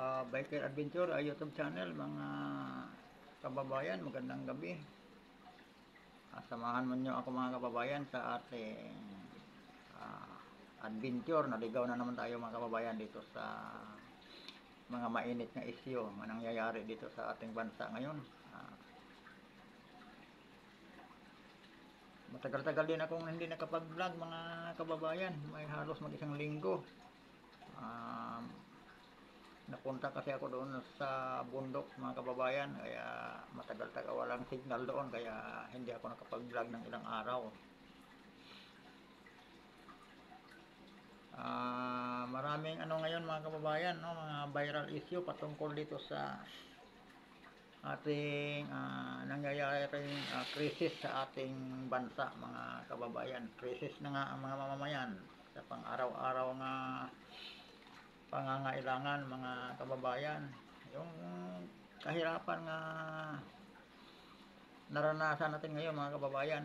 Biker Adventure, YouTube channel, mga kababayan, magandang gabi. Samahan mo nyo ako mga kababayan sa ating adventure. Naligaw na naman tayo mga kababayan dito sa mga mainit na isyu na nangyayari dito sa ating bansa ngayon. Matagal-tagal din akong hindi nakapag-vlog mga kababayan. May halos mag-isang linggo. Napunta kasi ako doon sa bundok mga kababayan, kaya matagal-tagal walang signal doon, kaya hindi ako nakapag-vlog ng ilang araw. Maraming ngayon mga kababayan, no, mga viral issue patungkol dito sa ating nangyayaring krisis sa ating bansa mga kababayan. Krisis na nga ang mga mamamayan sa pang-araw-araw nga pangangailangan mga kababayan. Yung kahirapan nga naranasan natin ngayon mga kababayan,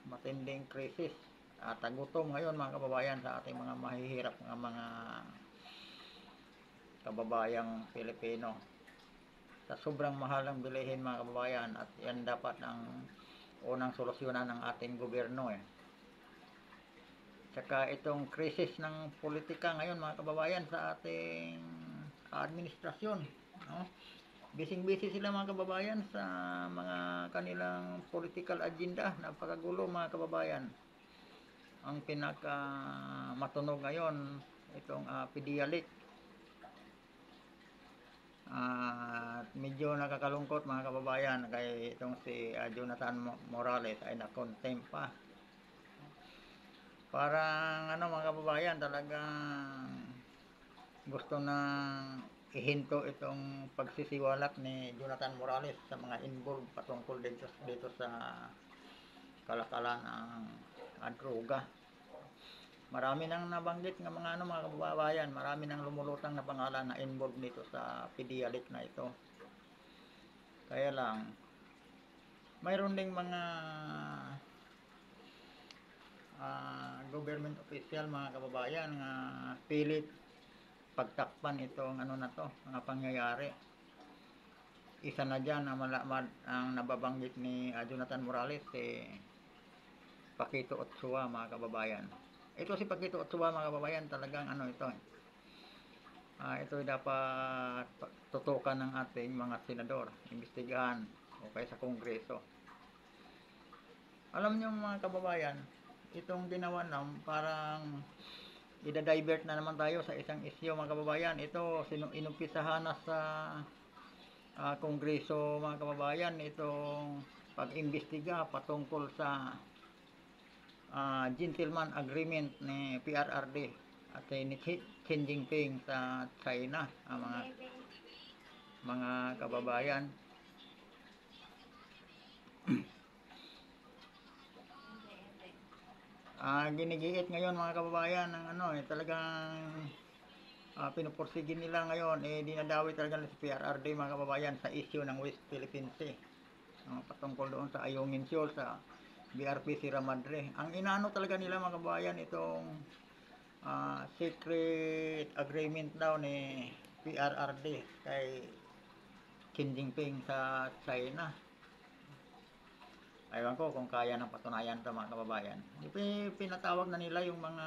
matinding krisis at gutom ngayon mga kababayan sa ating mga mahihirap ng mga kababayang Pilipino. Sa sobrang mahal ng bilihin mga kababayan, at yan dapat ang unang solusyonan ng ating gobyerno Tsaka itong krisis ng politika ngayon mga kababayan sa ating administrasyon, no? Bising-busy sila mga kababayan sa mga kanilang political agenda. Napakagulo mga kababayan. Ang pinaka matunog ngayon itong PDILIC. Medyo nakakalungkot mga kababayan kay itong si Jonathan Morales ay na-contempt pa. Parang mga kababayan, talagang gusto nang ihinto itong pagsisiwalat ni Jonathan Morales sa mga involved patungkol dito sa kalakalan ng droga. Marami nang nabanggit ng mga mga kababayan, marami nang lumulutang na pangalan na involved dito sa PDILIC na ito. Kaya lang, mayroon ding mga government official mga kababayan nga pilit pagtakpan itong na to, mga pangyayari. Isa na dyan ang nababanggit ni Jonathan Morales, Paquito Ochoa mga kababayan. Ito si Paquito Ochoa mga kababayan, talagang ito dapat tutukan ng ating mga senador, imbestigahan o kaya sa kongreso. Alam niyo mga kababayan, itong ginawa parang i-divert na naman tayo sa isang issue mga kababayan. Ito inumpisahan na sa kongreso mga kababayan, itong pag-imbestiga patungkol sa gentleman agreement ni PRRD at ni Xi Jinping sa China, mga kababayan. Ginigiit ngayon mga kababayan ng talagang pinupursige nila ngayon, dinadawi talaga sa PRRD mga kababayan sa issue ng West Philippine Sea, patungkol doon sa Ayungin Shoal sa BRP Sierra Madre. Ang inaano talaga nila mga kababayan, itong secret agreement daw ni PRRD kay Xi Jinping sa China. Aywan ko kung kaya ng patunayan ito mga kababayan. Pinatawag na nila yung mga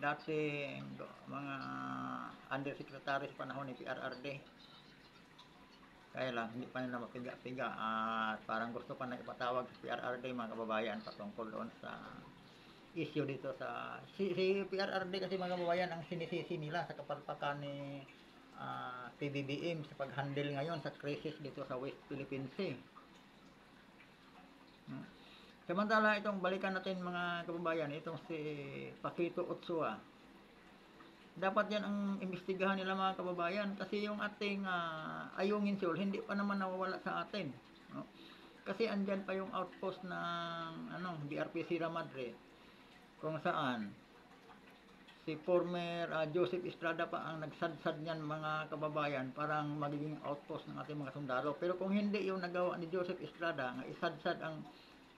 dating mga undersecretary sa panahon ni PRRD. Kaya lang hindi pa nila mapiga-piga at parang gusto pa na ipatawag sa PRRD mga kababayan patungkol doon sa issue dito sa si PRRD kasi mga kababayan ang sinisisi nila sa kapalpakan ni PBBM sa pag-handle ngayon sa crisis dito sa West Philippine Sea. Samantala itong balikan natin mga kababayan, itong si Paquito Ochoa, dapat yan ang imbestigahan nila mga kababayan, kasi yung ating Ayungin Shoal hindi pa naman nawawala sa atin, no? Kasi andyan pa yung outpost ng BRP Sierra Madre, kung saan si former Joseph Estrada pa ang nagsadsad niyan mga kababayan, parang magiging outpost ng ating mga sundalo. Pero kung hindi yung nagawa ni Joseph Estrada nga isadsad ang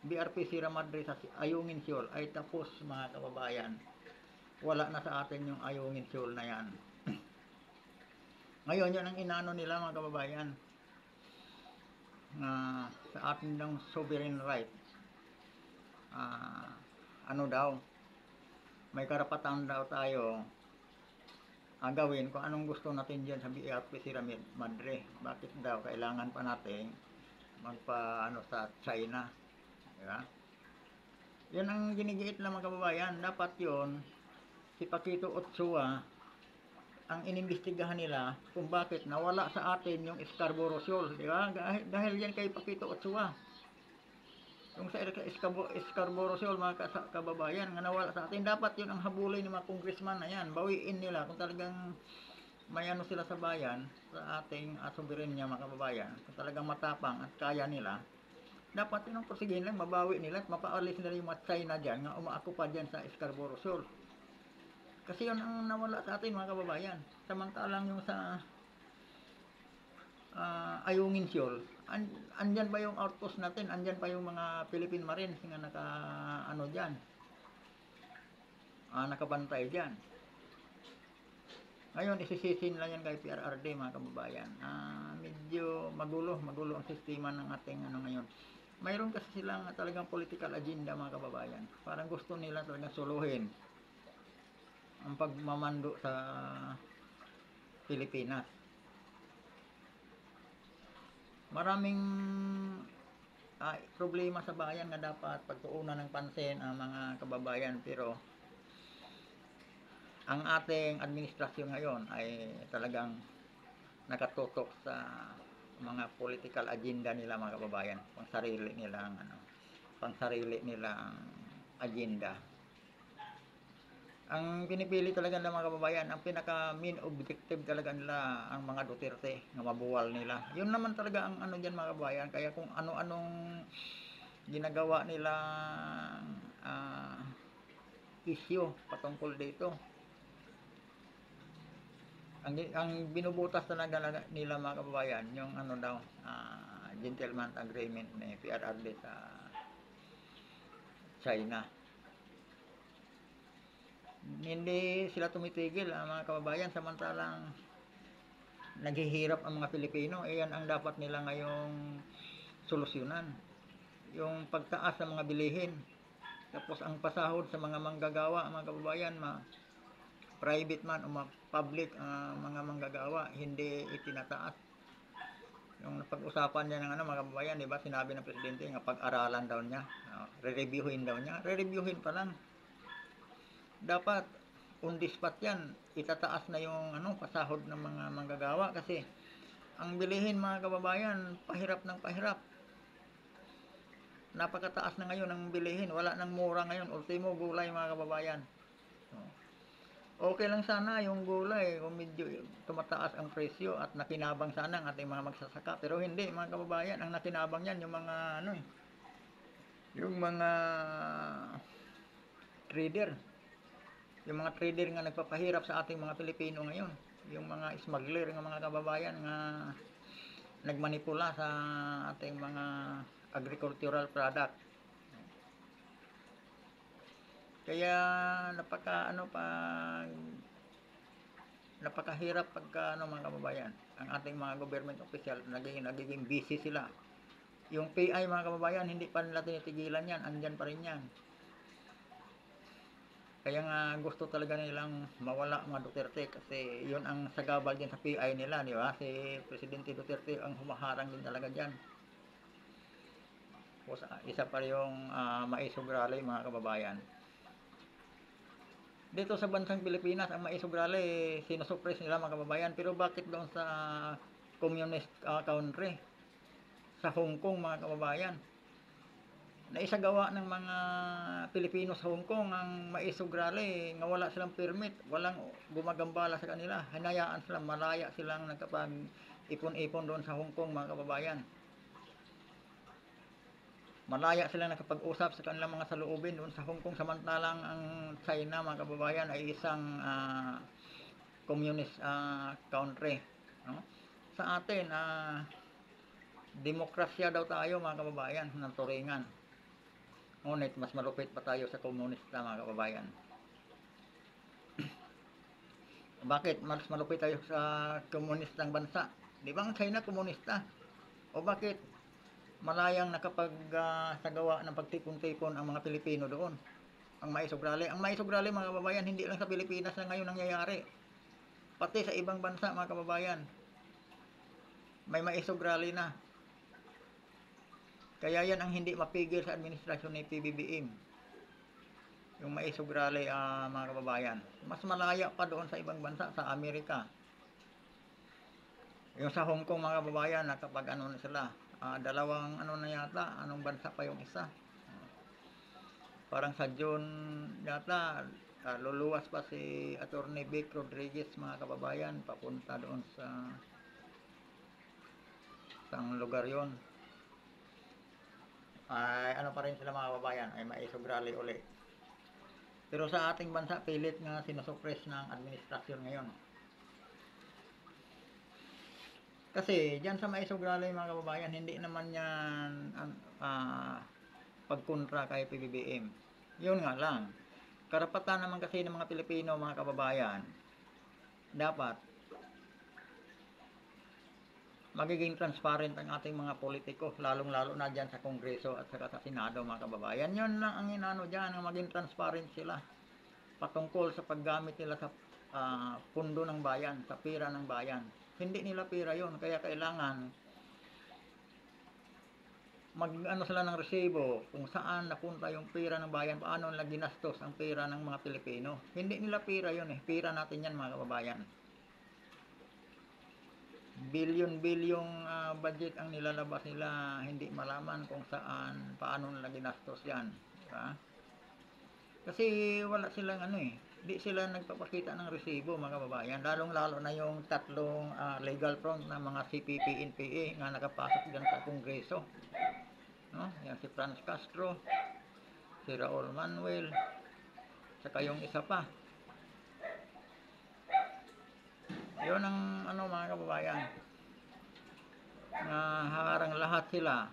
BRP Sierra Madre sa Ayungin Shoal, ay tapos mga kababayan. wala na sa atin yung ayungin Seoul na yan. Ngayon, yun ang inano nila mga kababayan, na sa atin ng sovereign right. Ano daw, may karapatan daw tayo gawin kung anong gusto natin dyan sa BRP Sierra Madre. Bakit daw kailangan pa natin magpa sa China, di ba? Yan ang ginigiit lang mga kababayan. Dapat yon si Pakito Ochoa ang inimbestigahan nila kung bakit nawala sa atin yung Scarborough Shoal, di ba? Dahil yan kay Pakito Ochoa. Yung sa Scarborough Shoal, mga kababayan, nga nawala sa atin, dapat yun ang habulin ng mga congressman na yan. Bawiin nila kung talagang may ano sila sa bayan, sa ating soberenya mga kababayan. Kung talagang matapang at kaya nila, dapat yun ang prosigin lang, mabawi nila at mapaalis nila yung mga China dyan, nga umaako pa dyan sa Scarborough Shoal. Kasi yun ang nawala sa atin mga kababayan. Samantalang yung sa Ayungin Shoal, andyan pa yung outpost natin, andyan pa yung mga Philippine Marines nga nakabantay dyan. Ngayon, isisisin lang yan kay PRRD mga kababayan. Medyo magulo ang sistema ng ating ngayon. Mayroon kasi silang talagang political agenda mga kababayan. Parang gusto nila talagang suluhin ang pagmamando sa Pilipinas. Maraming problema sa bayan na dapat pagtuunan ng pansin ang mga kababayan, pero ang ating administrasyon ngayon ay talagang nakatutok sa mga political agenda nila mga kababayan, pang sarili nilang agenda. Ang pinipili talaga ng mga kababayan, ang pinaka main objective talaga nila ang mga Duterte, na mabuwal nila. Yun naman talaga ang dyan mga kababayan. Kaya kung ano-anong ginagawa nila issue patungkol dito, ang binubutas talaga nila mga kababayan, yung gentleman agreement ni PRRD sa China. Hindi sila tumitigil mga kababayan, samantalang naghihirap ang mga Pilipino. Yan ang dapat nila ngayong solusyonan, yung pagtaas ng mga bilihin, tapos ang pasahod sa mga manggagawa mga kababayan, private man o public, mga manggagawa, hindi itinataas. Yung pag-usapan niya ng mga kababayan, di ba, sinabi ng presidente nga pag-aralan daw niya, re-reviewin daw niya. Re-reviewin pa lang, dapat on the spot yan, itataas na yung pasahod ng mga manggagawa. Kasi ang bilihin mga kababayan, pahirap ng pahirap. Napakataas na ngayon ang bilihin, wala nang mura ngayon. Ultimo gulay mga kababayan. Okay lang sana yung gulay kung medyo tumataas ang presyo at nakinabang sana ang ating mga magsasaka, pero hindi mga kababayan. Ang nakinabang yan yung mga yung mga trader. Yung mga trader nga nagpapahirap sa ating mga Pilipino ngayon, yung mga smuggler ng mga kababayan nga nagmanipula sa ating mga agricultural product. Kaya napakahirap pagka mga kababayan, ang ating mga government official nagiging busy sila. Yung PI mga kababayan, hindi pa nila tinitigilan yan, andyan pa rin yan. Kaya nga gusto talaga nilang mawala mga Duterte, kasi yun ang sagabal din sa PI nila, di ba? Si Presidente Duterte ang humaharang din talaga dyan. Isa pa yung maisog rally mga kababayan. Dito sa bansang Pilipinas, ang maisog rally sinusuppress nila mga kababayan, pero bakit doon sa communist country, sa Hong Kong mga kababayan, na isagawa ng mga Pilipino sa Hong Kong ang maisog rally, nga wala silang permit, walang gumagambala sa kanila, hinayaan silang malaya silang nagkapag-ipon-ipon doon sa Hong Kong mga kababayan. Malaya silang nakapag-usap sa kanilang mga saloobin doon sa Hong Kong, samantalang ang China mga kababayan ay isang communist country, no? Sa atin demokrasya daw tayo mga kababayan ng turingan, ngunit mas malupit pa tayo sa komunista mga kababayan. Bakit? Mas malupit tayo sa komunistang bansa. Di ba ang China komunista? O bakit malayang sagawa ng pagtipon-tipon ang mga Pilipino doon? Ang maisugrali. Ang maisugrali mga kababayan, hindi lang sa Pilipinas na ngayon nangyayari. Pati sa ibang bansa mga kababayan, may maisugrali na. Kaya yan ang hindi mapigil sa administrasyon ni PBBM. Yung maisugrali mga kababayan. Mas malaya pa doon sa ibang bansa, sa Amerika. Yung sa Hong Kong mga kababayan, kapag ano na sila, dalawang ano na yata, anong bansa pa yung isa. Parang sa June yata, luluwas pa si Attorney Vic Rodriguez mga kababayan, papunta doon sa isang lugar yon. Ay ano pa rin sila mga kababayan, ay maisugrali uli. Pero sa ating bansa, pilit nga sinusuppress ng administrasyon ngayon. Kasi dyan sa maisugrali mga kababayan, hindi naman yan pagkontra kay PBBM. Yun nga lang, karapatan naman kasi ng mga Pilipino mga kababayan, dapat magiging transparent ang ating mga politiko, lalong-lalo na dyan sa Kongreso at saka sa Senado mga kababayan. Yun lang ang inano dyan, maging transparent sila patungkol sa paggamit nila sa pundo ng bayan, sa pira ng bayan. Hindi nila pira yon, kaya kailangan mag-ano sila ng resibo kung saan napunta yung pira ng bayan, paano nila ginastos ang pira ng mga Pilipino. Hindi nila pira yon pira natin yan mga kababayan. Bilyon-bilyong budget ang nilalabas nila, hindi malaman kung saan, paano nila ginastos yan. Diba? Kasi wala silang hindi sila nagpapakita ng resibo mga kababayan, lalong-lalo na yung tatlong legal front na mga CPP, NPA nga nakapasok dyan sa Kongreso. No? Yan si Franz Castro, si Raul Manuel, saka yung isa pa. Yun ang mga kababayan, na harang lahat sila.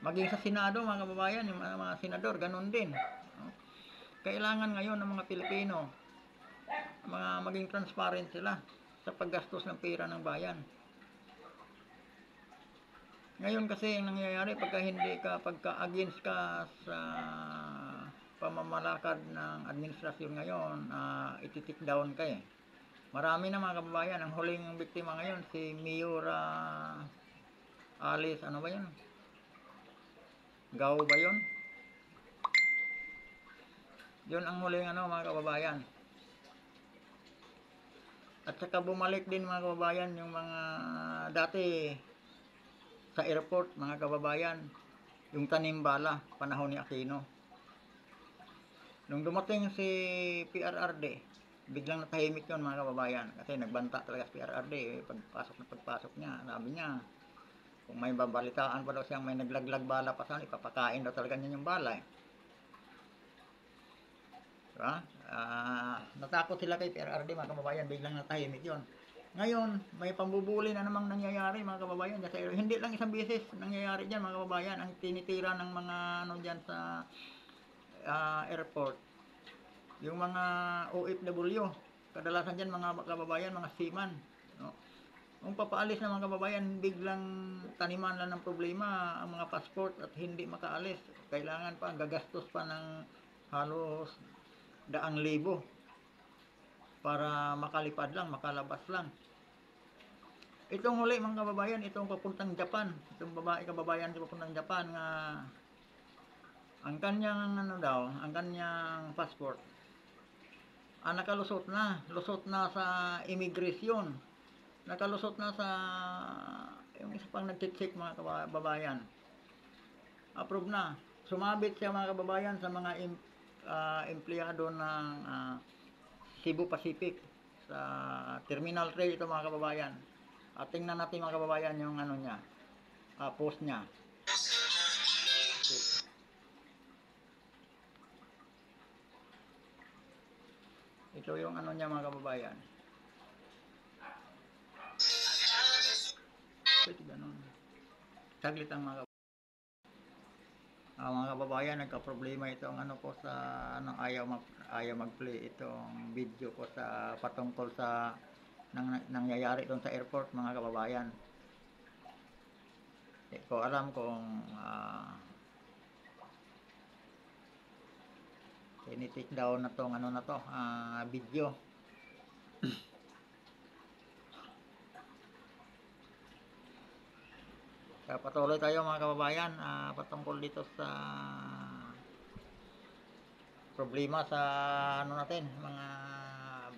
Maging sa Senado mga kababayan, yung mga senador, ganun din. No? Kailangan ngayon ng mga Pilipino, maging transparent sila sa paggastos ng pera ng bayan. Ngayon kasi ang nangyayari, pagka against ka sa pamamalakad ng administrasyon ngayon, ititik down ka eh. Marami na mga kababayan, ang huling biktima ngayon si Miura Alice, ano ba yun? Gao ba yun? Yun ang huling mga kababayan. At saka bumalik din mga kababayan yung mga dati sa airport mga kababayan, yung tanim bala, panahon ni Aquino. Nung dumating si PRRD, biglang natahimik yun mga kababayan. Kasi nagbanta talaga si PRRD, pagpasok niya, sabi niya, kung may babalitaan pa daw siyang may naglaglag bala pa saan, ipapakain daw talaga niya yung bala eh. Diba? Natakot sila kay PRRD mga kababayan, biglang natahimik yun. Ngayon, may pambubuli na namang nangyayari mga kababayan. Kasi hindi lang isang beses nangyayari dyan mga kababayan. Ang tinitira ng mga dyan sa airport, yung mga OFW, kadalasan dyan mga kababayan, mga seaman. No? Kung papaalis ng mga kababayan, biglang taniman lang ng problema ang mga passport at hindi makaalis. Kailangan pa, gagastos pa ng halos 100,000 para makalipad lang, makalabas lang. Itong huli mga kababayan, itong papuntang Japan, itong kababayan papuntang Japan nga ang kanyang ang kanyang passport nakalusot na sa immigration, nakalusot na sa yung isa pang nag-check mga kababayan, approve na, sumabit siya mga kababayan sa mga empleyado ng Cebu Pacific sa Terminal 3 ito mga kababayan. At tingnan natin mga kababayan yung niya, post niya. Ito yung niya mga kababayan. Pwede ganun. Saglit ang mga kababayan. Mga kababayan, nagka-problema itong ano ko sa ano, ayaw mag-play itong video ko sa patungkol sa nangyayari doon sa airport, mga kababayan. Hindi ko alam kung tinitik down na tong ano na to, video. Kaya patuloy tayo mga kababayan, patungkol dito sa problema sa ano natin, mga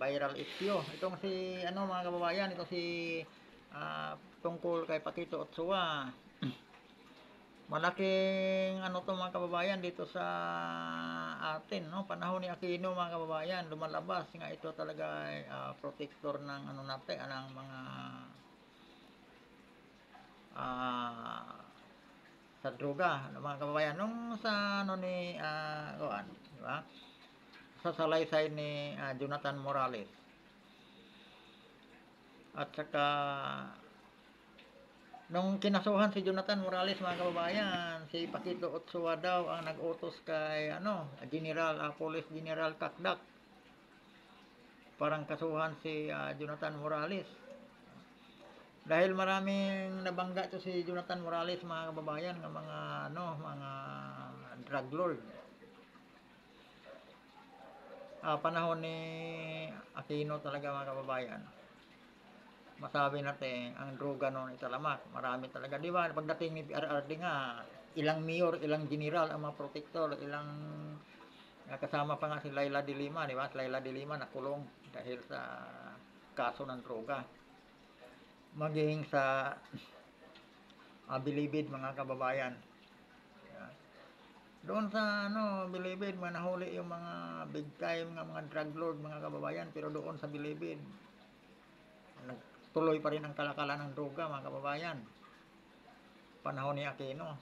viral issue. Itong si ano mga kababayan, ito si tungkol kay Pakito Otsua. Malaking ano to mga kababayan dito sa atin, no? Panahon ni Aquino mga kababayan, lumalabas nga ito talaga ay protector ng ano natin, ng mga sa droga, mga kababayan. Nung sa ano ni di ba? Sa salaysay ni Jonathan Morales. At saka nung kinasuhan si Jonathan Morales mga kababayan, si Pakito Otsua daw ang nag-utos kay ano, General Police General Kakdak. Parang kasuhan si Jonathan Morales. Dahil maraming nabangga ito si Jonathan Morales mga kababayan ng mga ano, mga drug lord. Panahon ni Aquino talaga mga kababayan. Masabi natin ang droga noon ay talamak. Marami talaga, di ba? Pagdating ni PRRD nga, ilang mayor, ilang general ang mga protector, ilang kasama pa nga si Laila de Lima, di ba? Si Laila de Lima nakulong dahil sa kaso ng droga. Maging sa Bilibid mga kababayan. Doon sa ano, Bilibid, nahuli yung mga big time ng mga drug lord mga kababayan, pero doon sa Bilibid tuloy pa rin ang kalakalan ng droga mga kababayan. Panahon ni Aquino.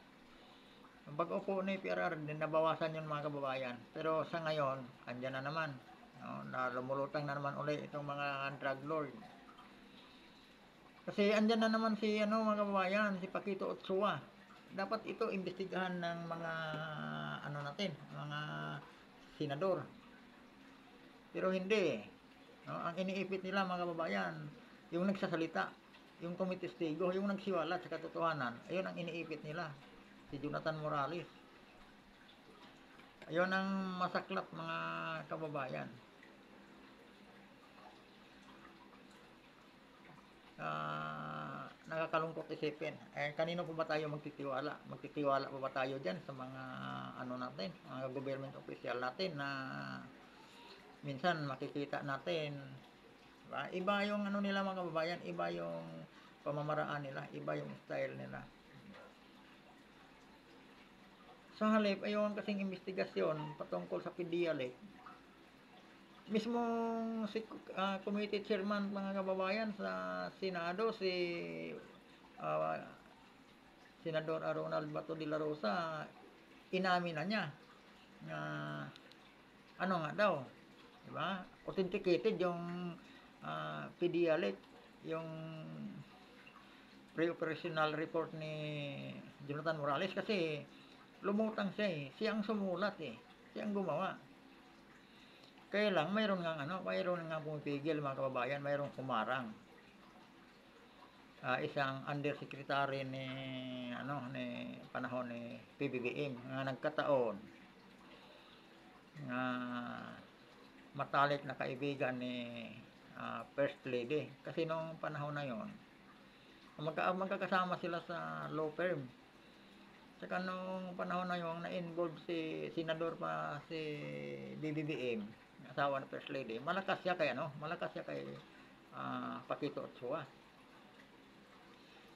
Ang pag-upo ni PRR din nabawasan yun mga kababayan. Pero sa ngayon, andyan na naman. No, na lumulutang na naman ulit itong mga drug lord. Kasi andyan na naman si ano mga kababayan, si Pakito Otsua. Dapat ito imbestigahan ng mga ano natin, mga senador. Pero hindi. No, ang iniipit nila mga kababayan, yung nagsasalita, yung tumitestigo, yung nagsiwalat sa katotohanan, ayun ang iniipit nila. Si Jonathan Morales. Ayun ang masaklap mga kababayan. Nakakalungkot isipin. Kanino po ba tayo magtitiwala? Magtitiwala po ba tayo dyan sa mga ano natin, mga government official natin na minsan makikita natin, diba? Iba yung ano nila mga kababayan, iba yung pamamaraan nila, iba yung style nila. Sa halip, ayon kasing investigasyon patungkol sa PDL mismong si committee chairman mga kababayan sa Senado, si Senador Ronald Bato de la Rosa, inamin na niya na ano nga daw, di ba? Authenticated yung PDL, yung pre-operational report ni Jonathan Morales kasi lumutang siya siya ang sumulat siya ang gumawa. Kaya lang mayroon nga pumipigil mga kababayan, mayroong kumarang. Isang undersecretary ni panahon ni PBBM nga nagkataon nga matalik na kaibigan ni First Lady kasi nung panahon na yon magkakasama sila sa law firm. Saka nung panahon na yon na-involve si senador pa si BBBM, asawa ng First Lady. Malakas siya kay Pakito Otsua.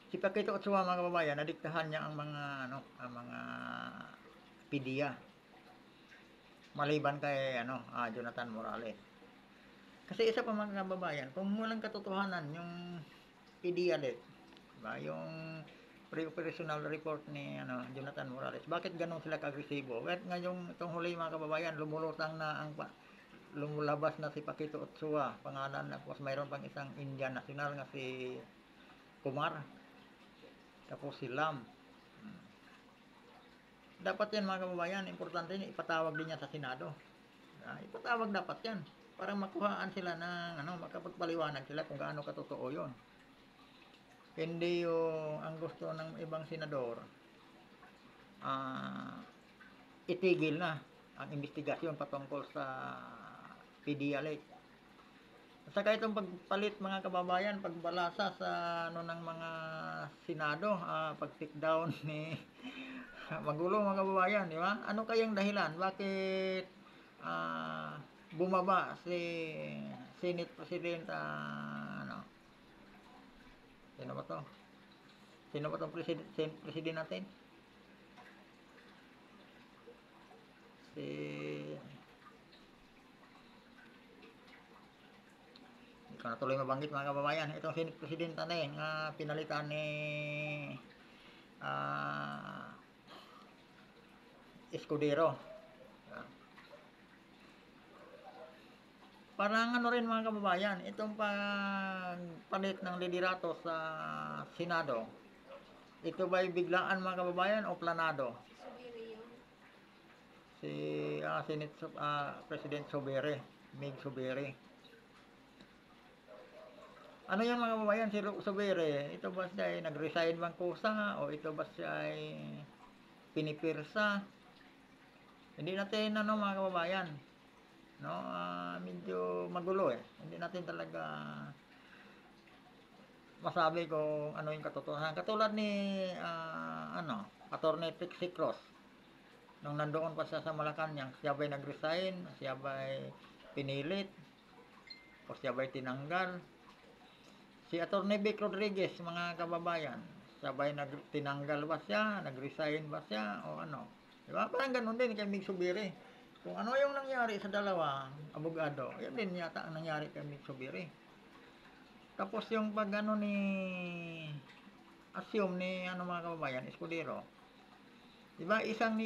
Si Pakito Otsua mga kababayan, nadiktahan niya ang mga PDEA. Maliban kay Jonathan Morales. Kasi isa pa mga kababayan, kung walang katotohanan yung PDEA, diba? Yung pre-operational report ni Jonathan Morales. Bakit ganun sila ka-agresibo? Kahit ngayong itong huli mga kababayan, lumulutang na lumulabas na si Pakito Otsua, pangalan na, tapos mayroon pang isang Indian national nga si Kumar, tapos si Lam. Dapat yan mga kababayan, importante yan, ipatawag din niya sa Senado. Ipatawag dapat yan para makuhaan sila ng makapagpaliwanag sila kung gaano katotoo yon. Hindi yung ang gusto ng ibang senador, itigil na ang investigasyon patungkol sa PDEA Lake. At saka itong pagpalit mga kababayan, pagbalasa sa ng mga senado, pag-take down ni magulo mga kababayan, di ba? Ano kayang dahilan? Bakit bumaba si Senate President sino ba to? Sino ba tong president natin? Si hindi ko na tuloy mabanggit mga kababayan. Itong Senate President natin pinalitan ni Escudero. Parang rin mga kababayan, itong pagpalit ng liderato sa Senado, ito ba'y biglaan mga kababayan o planado? Si Senate President Sobere, Mig Sobere. Ano yung mga kababayan, si Sobere, ito ba siya ay nag-resign bang kusa o ito ba siya ay pinipirsa? Hindi natin mga kababayan, no, medyo magulo hindi natin talaga masabi kung ano yung katotohanan. Katulad ni Attorney Trixie Cross, nung nandoon pa siya sa Malacanang, siya ba'y nag-resign, siya ba'y pinilit o siya ba'y tinanggal? Si Attorney Vic Rodriguez mga kababayan, siya ba'y tinanggal ba siya, nag-resign ba siya o ano? Diba? Parang ganun din kay Mig Subiri. Kung ano yung nangyari sa dalawang abogado, yan din yata ang nangyari kay Mig Subiri. Tapos yung pag assume ni mga kababayan, Escudero. Diba isang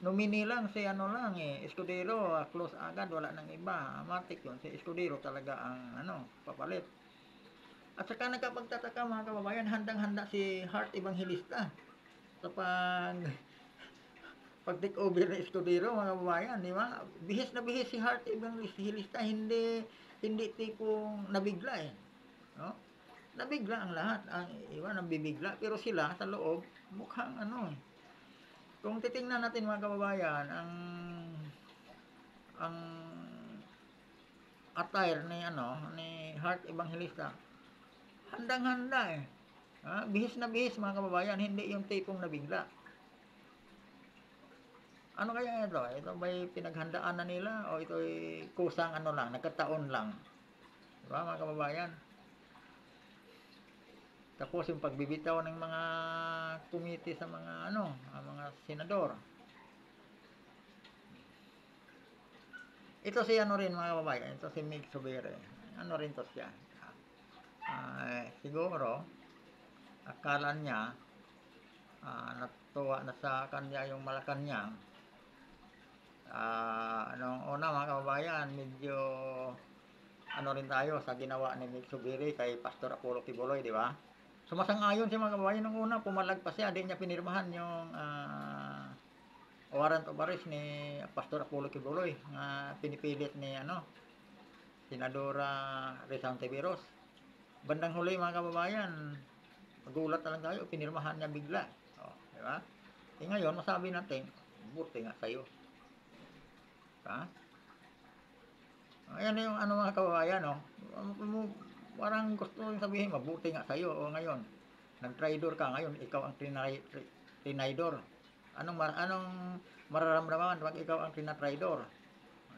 nominee lang si Escudero, close agad, wala nang iba. Matik yun, si Escudero talaga ang papalit. At saka nagkapagtataka mga kababayan, handang-handa si Hart Evangelista sa pag-take over ni Escudero mga kababayan, di ba? Bihis na bihis si Hart Evangelista, hindi tipong nabigla no? Nabigla ang lahat, ang iba nabibigla, pero sila sa loob mukhang Kung titingnan natin mga kababayan, ang attire ni Hart Evangelista, handang-handa bihis na bihis mga kababayan, hindi yung tipong nabigla. Ano kaya ito? Ito ba'y pinaghandaan na nila o ito'y kusang lang, nagkataon lang? Diba mga kababayan? Tapos yung pagbibitaw ng mga committee sa mga mga senador. Ito si rin mga kababayan, ito si Mig Sobere. Rin to siya. Siguro akala niya natuwa na sa kanya yung Malacanang. Nung una mga kababayan, medyo rin tayo sa ginawa ni Mig Sobere kay Pastor Apollo Kibuloy, di ba? Sumasang-ayon si mga kababayan. Nung una, pumalag pa siya, di niya pinirmahan yung warrant of arrest ni Pastor Apollo Kibuloy na pinipilit ni Senadora Risa Ontiveros. Bandang huli mga kababayan, magulat na lang tayo, pinirmahan niya bigla. Di ba? Ngayon, masabi natin, buti nga sa'yo. Ayan yung mga kababayan, parang gusto nyo sabihin, mabuti nga sa'yo. O ngayon, nag-traidor ka, ngayon ikaw ang tinaidor. Anong mararamdaman pag ikaw ang tinatraidor?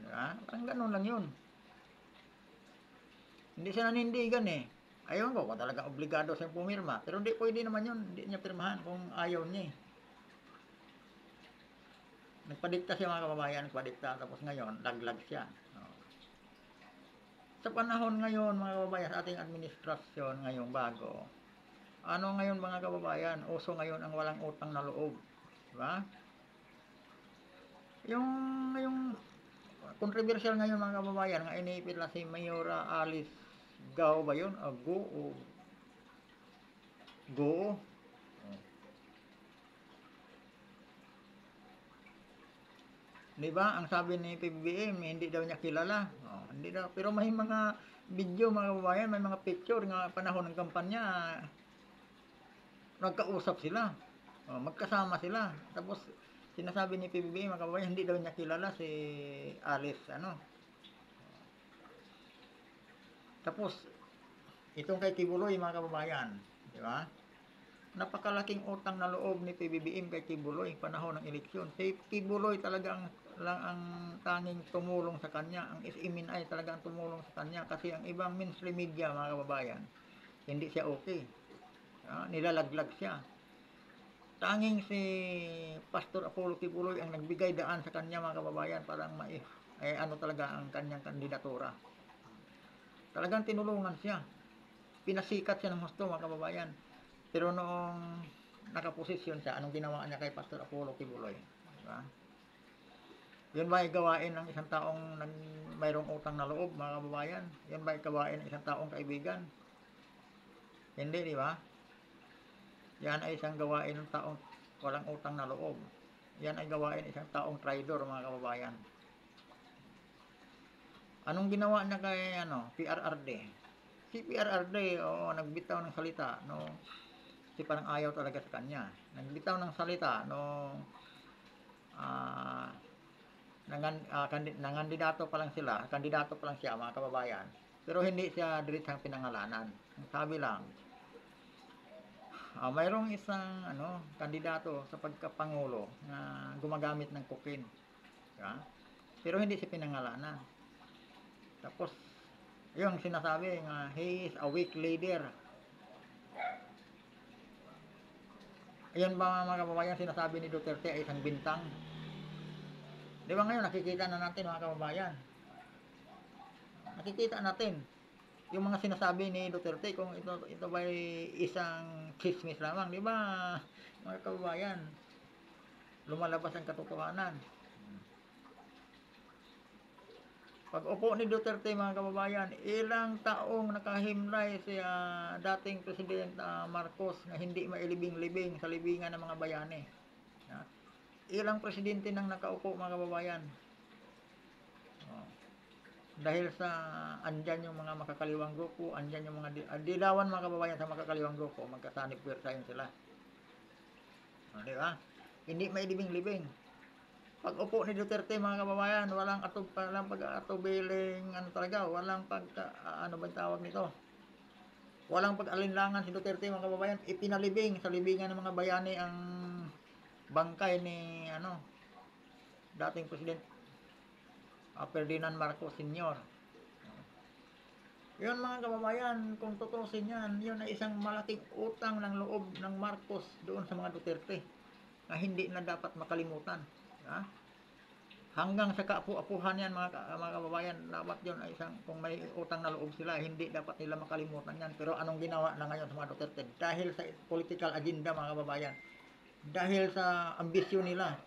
Diba? Parang ganun lang yun. Hindi siya nanindigan Ayaw ko, kung talaga obligado siyang pumirma. Pero hindi pwede naman yun, hindi niya pirmahan kung ayaw niya Nagpadikta siya mga kababayan, nagpadikta. Tapos ngayon, laglag siya. Sa panahon ngayon mga kababayan, sa ating administrasyon ngayong bago, ngayon mga kababayan, uso ngayon ang walang utang na loob. Diba? Yung controversial ngayon mga kababayan, nga iniipit lang si Mayora Alice Gao ba yun? Go. 'Di ba? Ang sabi ni PBBM, hindi daw niya kilala. Oh, hindi daw. Pero may mga video mga kababayan, may mga picture nga panahon ng kampanya, nagkausap sila. Oh, magkasama sila. Tapos sinasabi ni PBBM mga kababayan, hindi daw niya kilala si Alice ano. Tapos itong kay Kibuloy mga kababayan, 'di ba? Napakalaking utang na loob ni PBBM kay Kibuloy panahon ng eleksyon. Si Kibuloy talagang lang ang tanging tumulong sa kanya. Ang SMNI talagang tumulong sa kanya kasi ang ibang mainstream media mga kababayan, hindi siya okay. Nilalaglag siya. Tanging si Pastor Apollo Kibuloy ang nagbigay daan sa kanya mga kababayan parang ano talaga ang kanyang kandidatura. Talagang tinulungan siya. Pinasikat siya ng gusto mga kababayan. Pero noong nakaposisyon siya, anong ginawa niya kay Pastor Apollo Kibuloy? Diba? Yun ba ay gawain ng isang taong mayroong utang na loob mga kababayan? Yun ba ay gawain ng isang taong kaibigan? Hindi, di ba? Yan ay isang gawain ng taong walang utang na loob. Yan ay gawain ng isang taong traidor mga kababayan. Anong ginawa niya kay PRRD? Si PRRD, nagbitaw ng salita no, kasi parang ayaw talaga sa kanya. Nagbitaw ng salita no, nangandidato pa lang sila, kandidato pa lang siya mga kababayan. Pero hindi siya diretsang pinangalanan. Ang sabi lang, mayroong isang kandidato sa pagkapangulo na gumagamit ng cocaine. Diba? Pero hindi siya pinangalanan. Tapos, yung sinasabi nga, he is a weak leader. Ayan ba mga kababayan, sinasabi ni Duterte ay isang bintang. Di ba ngayon, nakikita na natin mga kababayan. Nakikita natin yung mga sinasabi ni Duterte kung ito ba isang chismis lamang, di ba mga kababayan? Lumalabas ang katotohanan. Pag upo ni Duterte mga kababayan, ilang taong nakahimlay si dating President Marcos na hindi mailibing-libing sa libingan ng mga bayani. Ilang presidente nang nakaupo mga kababayan. Dahil sa andyan yung mga makakaliwang grupo, andyan yung mga dilawan mga kababayan sa makakaliwang grupo, magkasanib pwersahin sila. Di ba? Hindi mailibing-libing. Pag upo ni Duterte mga kababayan, walang pag-atubiling talaga, walang ano ba tawag nito? Walang pag-alinlangan si Duterte mga kababayan, ipinalibing sa libingan ng mga bayani ang bangkay ni dating President Ferdinand Marcos Sr. Yun mga kababayan, kung tutusin yan, yun ay isang malaking utang ng loob ng Marcos doon sa mga Duterte na hindi na dapat makalimutan. Hanggang sa kaapu-apuhan yan mga kababayan, dapat yun ay isang, kung may utang na loob sila, hindi dapat nila makalimutan yan. Pero anong ginawa na ngayon sa mga Duterte? Dahil sa political agenda mga kababayan, dahil sa ambisyon nila,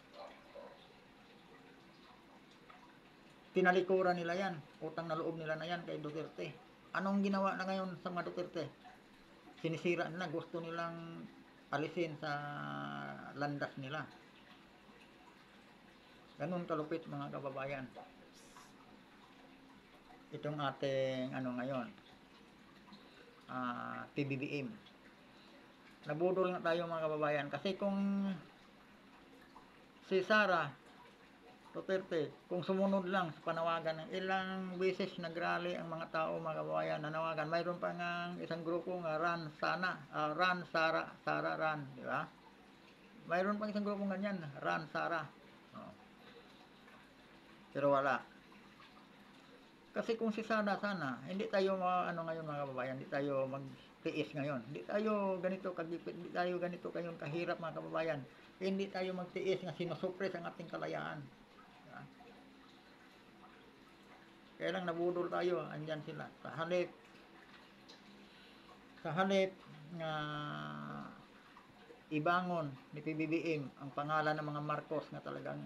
tinalikuran nila yan, utang na loob nila na yan kay Duterte. Anong ginawa na ngayon sa mga Duterte? Sinisira nila, gusto nilang alisin sa landas nila. Ganun kalupit mga kababayan. Itong ating ngayon, PBBM. Nabudol na tayo mga kababayan kasi kung si Sara Duterte, kung sumunod lang sa panawagan ng ilang beses nagrally ang mga tao mga kababayan, nanawagan, mayroon pa nga isang grupo nga Run Sana, Run Sara, Sara Run, di ba? Mayroon pang isang grupo ganyan, Run Sara. Pero wala. Kasi kung si Sara sana, hindi tayo ngayon mga kababayan, hindi tayo magtiis ngayon. Hindi tayo ganito kagipit, hindi tayo ganito kayon kahirap mga kababayan. Hindi tayo magtiis nga sinusupres ang ating kalayaan. Kaya lang nabudol tayo, andyan sila. Sa halip nga ibangon ni PBBM ang pangalan ng mga Marcos na talagang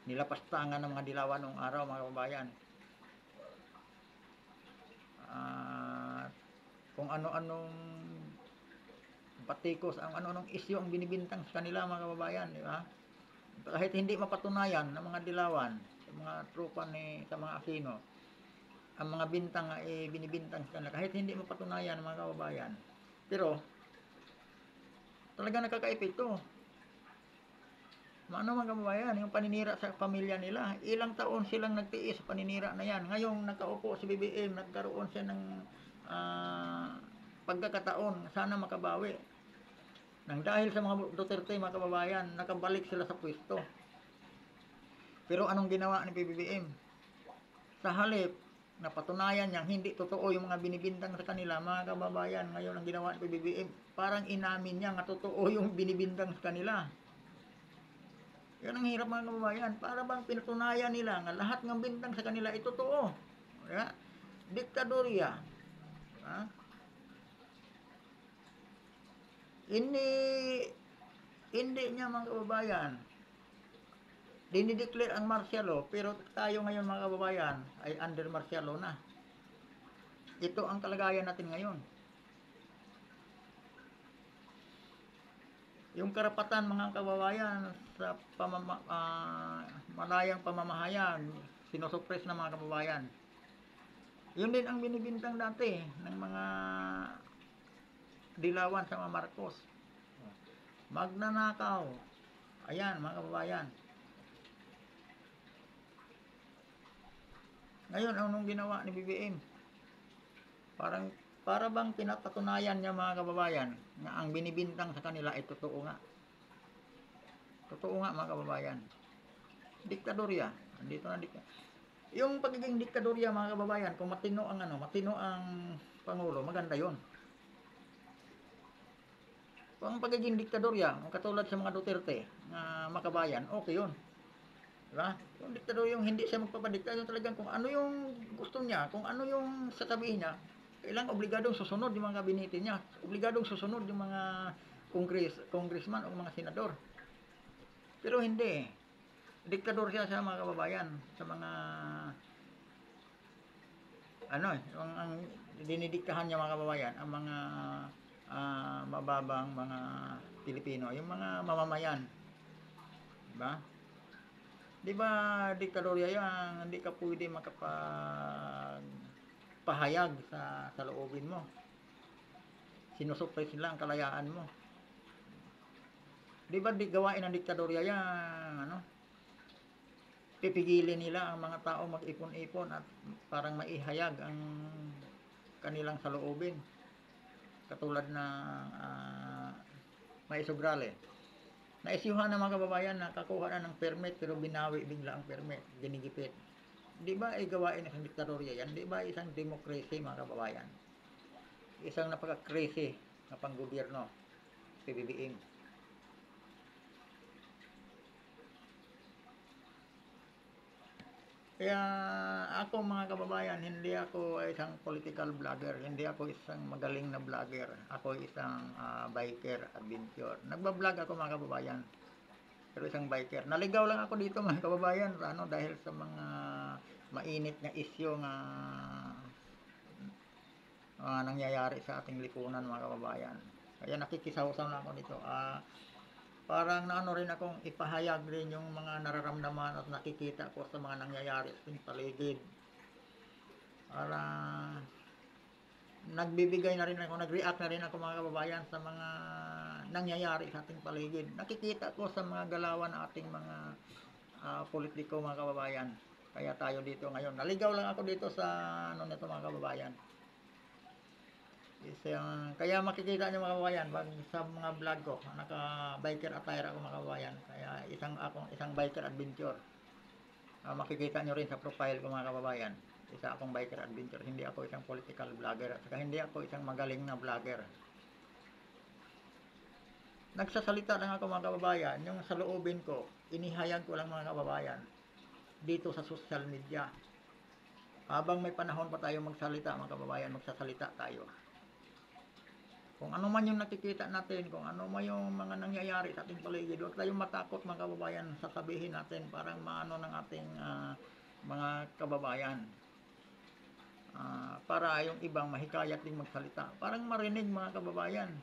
nilapastangan ng mga dilawan noong araw mga kababayan. Kung ano-anong batikos, ang ano-anong isyu ang binibintang sa kanila mga kababayan, di ba? Kahit hindi mapatunayan ng mga dilawan, sa mga tropa ni sa mga Aquino, ang mga bintang ay binibintang sa kanila kahit hindi mapatunayan ng mga kababayan. Pero talaga nakakaepekto. Ano mga kababayan, yung paninira sa pamilya nila, ilang taon silang nagtiis sa paninira na yan. Ngayong nakaupo si BBM, nagkaroon siya ng pagkakataon, sana makabawi. Nang dahil sa mga Duterte mga kababayan, nakabalik sila sa pwesto. Pero anong ginawa ni PBBM? Sa halip, napatunayan niyang hindi totoo yung mga binibintang sa kanila, mga kababayan, ngayon ang ginawa ni PBBM, parang inamin niya nga totoo yung binibintang sa kanila. Yan ang hirap mga kababayan. Para bang pinatunayan nila nga lahat ng bintang sa kanila ay totoo. Ya? Diktadorya. Ha? Hindi niya mga kababayan dinideclare ang martial law, pero tayo ngayon mga kababayan ay under martial law na. Ito ang kalagayan natin ngayon. Yung karapatan mga kababayan sa malayang pamamahayag, sinusuppress ng mga kababayan. Yun din ang binibintang dati ng mga dilawan sa mga Marcos. Magnanakaw. Ayan mga kababayan. Ngayon, anong ginawa ni BBM? Para bang pinapatunayan niya mga kababayan na ang binibintang sa kanila ay totoo nga. Totoo nga mga kababayan. Diktadorya. Andito na yung pagiging diktadorya mga kababayan, kung matino ang pangulo, maganda 'yon. Kung ang pagiging diktadorya, katulad sa mga Duterte na makabayan, okay 'yon. Diba? Yung diktador yung hindi siya magpapadikta, yung talagang kung ano yung gusto niya, kung ano yung sasabihin niya, kailangan obligadong susunod yung mga gabinete niya, obligadong susunod yung mga congressman o mga senador. Pero hindi. Diktador siya sa mga kababayan, sa mga ang dinidiktahan niya mga kababayan, ang mga mababang mga Pilipino, yung mga mamamayan. Diba? Di ba diktadorya yan, hindi ka pwede makapagpahayag sa loobin mo. Sinusuppress nila ang kalayaan mo. Di ba gawain ng diktadorya yan, pipigilin nila ang mga tao mag-ipon-ipon at parang maihayag ang kanilang saloobin. Katulad ng Maisugrale. Naisyuhan ng mga kababayan na kakuha na ng permit pero binawi bigla ang permit, ginigipit. Di ba ay gawain ng diktadorya yan? Di ba isang democracy mga kababayan? Isang napaka-crazy na panggobyerno, PBBM. Kaya ako mga kababayan, hindi ako isang political vlogger, hindi ako isang magaling na vlogger. Ako isang biker adventure. Nagba-vlog ako mga kababayan. Pero isang biker. Naligaw lang ako dito mga kababayan dahil sa mga mainit na issue nga nangyayari sa ating lipunan mga kababayan. Kaya nakikisaw-saw na ako dito. Parang naano rin akong ipahayag rin yung mga nararamdaman at nakikita ko sa mga nangyayari sa ating paligid. Para nagbibigay na rin ako, nag-react na rin ako mga kababayan sa mga nangyayari sa ating paligid. Nakikita ko sa mga galawan ng ating mga politiko mga kababayan. Kaya tayo dito ngayon. Naligaw lang ako dito sa nito mga kababayan. Kaya makikita niyo mga kababayan sa mga vlog ko, naka-biker attire ako mga kababayan. Kaya isang biker adventure. Makikita niyo rin sa profile ko mga kababayan. Isa akong biker adventure, hindi ako isang political vlogger at saka hindi ako isang magaling na vlogger. Nagsasalita lang ako mga kababayan, yung sa loobin ko, inihayag ko lang mga kababayan dito sa social media. Habang may panahon pa tayo magsalita mga kababayan, magsasalita tayo. Kung ano man yung nakikita natin, kung ano man yung mga nangyayari sa ating paligid, huwag tayong matakot mga kababayan, sasabihin natin parang maano ng ating mga kababayan. Para yung ibang mahikayat din magsalita. Parang marinig mga kababayan.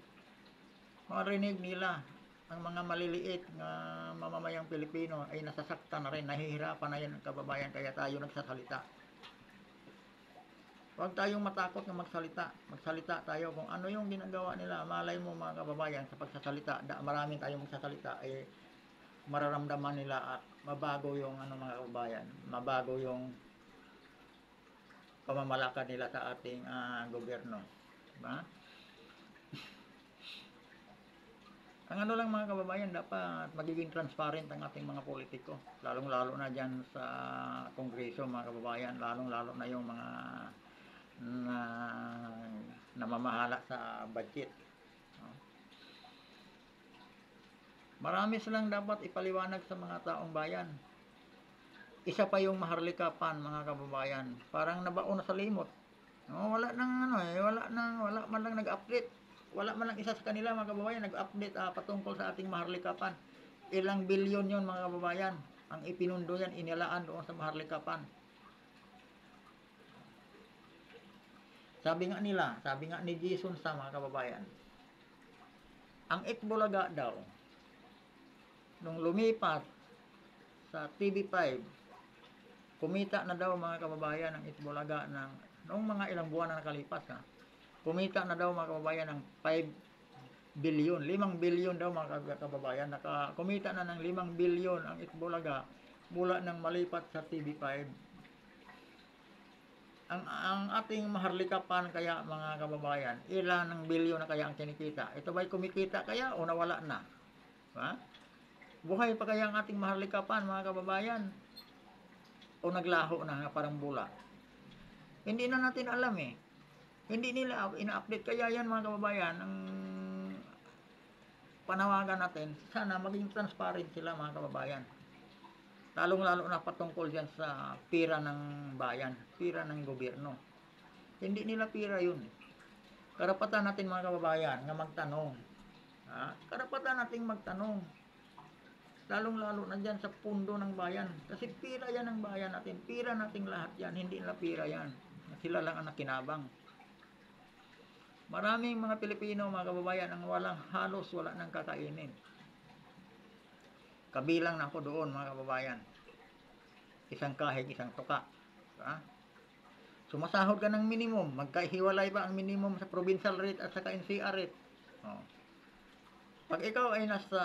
Marinig nila ang mga maliliit na mamamayang Pilipino ay nasasaktan na rin, nahihirapan na yan ang kababayan, kaya tayo nagsasalita. Huwag tayong matakot na magsalita. Magsalita tayo kung ano yung ginagawa nila. Malay mo mga kababayan, sa pagsasalita, maraming tayong magsasalita, ay mararamdaman nila at mabago yung mga kababayan, mabago yung pamamalakad nila sa ating gobyerno. Diba? Ang lang mga kababayan, dapat magiging transparent ang ating mga politiko. Lalong-lalo na dyan sa Kongreso mga kababayan, lalong-lalo na yung mga na namamahala sa budget. Marami silang dapat ipaliwanag sa mga taong bayan. Isa pa yung maharlikapan mga kababayan, parang nabaon na sa limot. Wala man lang nag-update. Wala man lang isa sa kanila mga kababayan nag-update patungkol sa ating maharlikapan. Ilang bilyon yon mga kababayan ang ipinundo yan, inilaan doon sa maharlikapan. Sabi nga ni Jason sa mga kababayan, ang Itbulaga daw, nung lumipat sa TV5, kumita na daw mga kababayan ng Itbulaga ng, noong mga ilang buwan na nakalipas kumita na daw mga kababayan ng 5 billion, 5 billion daw mga kababayan, kumita na ng 5 billion ang Itbulaga mula nang malipat sa TV5. Ang ating maharlikapan kaya mga kababayan, ilan ng bilyon na kaya ang kinikita? Ito ba'y kumikita kaya o nawala na? Buhay pa kaya ang ating maharlikapan mga kababayan? O naglaho na parang bula? Hindi na natin alam Hindi nila ina-update. Kaya yan mga kababayan, ang panawagan natin, sana maging transparent sila mga kababayan. Lalong-lalo na patungkol dyan sa pira ng bayan, pira ng gobyerno. Hindi nila pira yun. Karapatan natin mga kababayan nga magtanong. Karapatan nating magtanong. Lalong-lalo na dyan sa pundo ng bayan. Kasi pira yan ng bayan natin. Pira nating lahat yan. Hindi nila pira yan. Sila lang ang nakinabang. Maraming mga Pilipino, mga kababayan, ang halos wala nang kakainin. Kabilang na ako doon mga kababayan. Isang kahig, isang tuka. Sumasahod ka ng minimum. Magkahiwalay ba ang minimum sa provincial rate at saka NCR rate? Pag ikaw ay nasa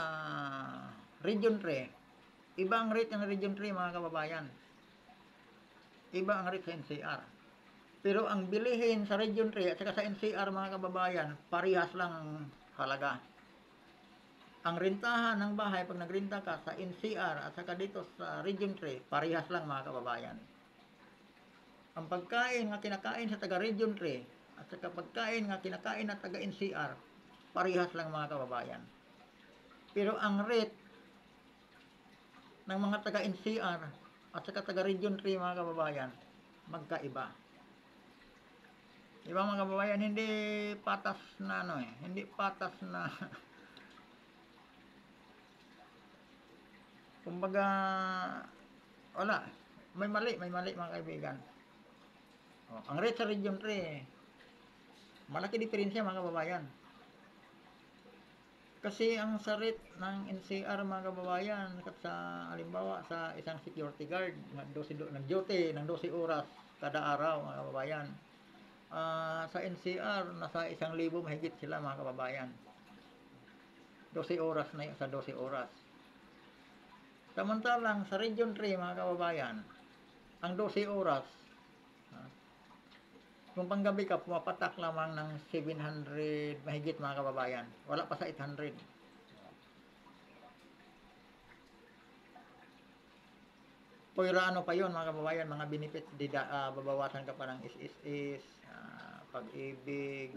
Region 3, iba ang rate ng Region 3 mga kababayan. Iba ang rate sa NCR. Pero ang bilihin sa Region 3 at saka sa NCR mga kababayan, parehas lang ang halaga. Ang rentahan ng bahay, pag nagrenta ka sa NCR at saka dito sa Region 3, parehas lang mga kababayan. Ang pagkain nga kinakain sa taga Region 3 at saka pagkain nga kinakain na taga NCR, parehas lang mga kababayan. Pero ang rate ng mga taga NCR at saka taga Region 3 mga kababayan, magkaiba. Diba mga kababayan, hindi patas na hindi patas na kumbaga wala, may mali mga kaibigan. Ang rate sa Region 3, malaki diferensya mga kababayan. Kasi ang sa rate ng NCR mga kababayan, sa halimbawa sa isang security guard, nag-duty ng 12 oras kada araw mga kababayan. Sa NCR, nasa 1,000 mahigit sila mga kababayan. 12 oras na yun, sa 12 oras. Samantalang sa Region 3 mga kababayan, ang 12 oras, kung panggabi ka, pumapatak lamang ng 700 mahigit mga kababayan. Wala pa sa 800. Pero pa yun mga kababayan, mga benefits, babawasan ka pa ng SSS, pag-ibig,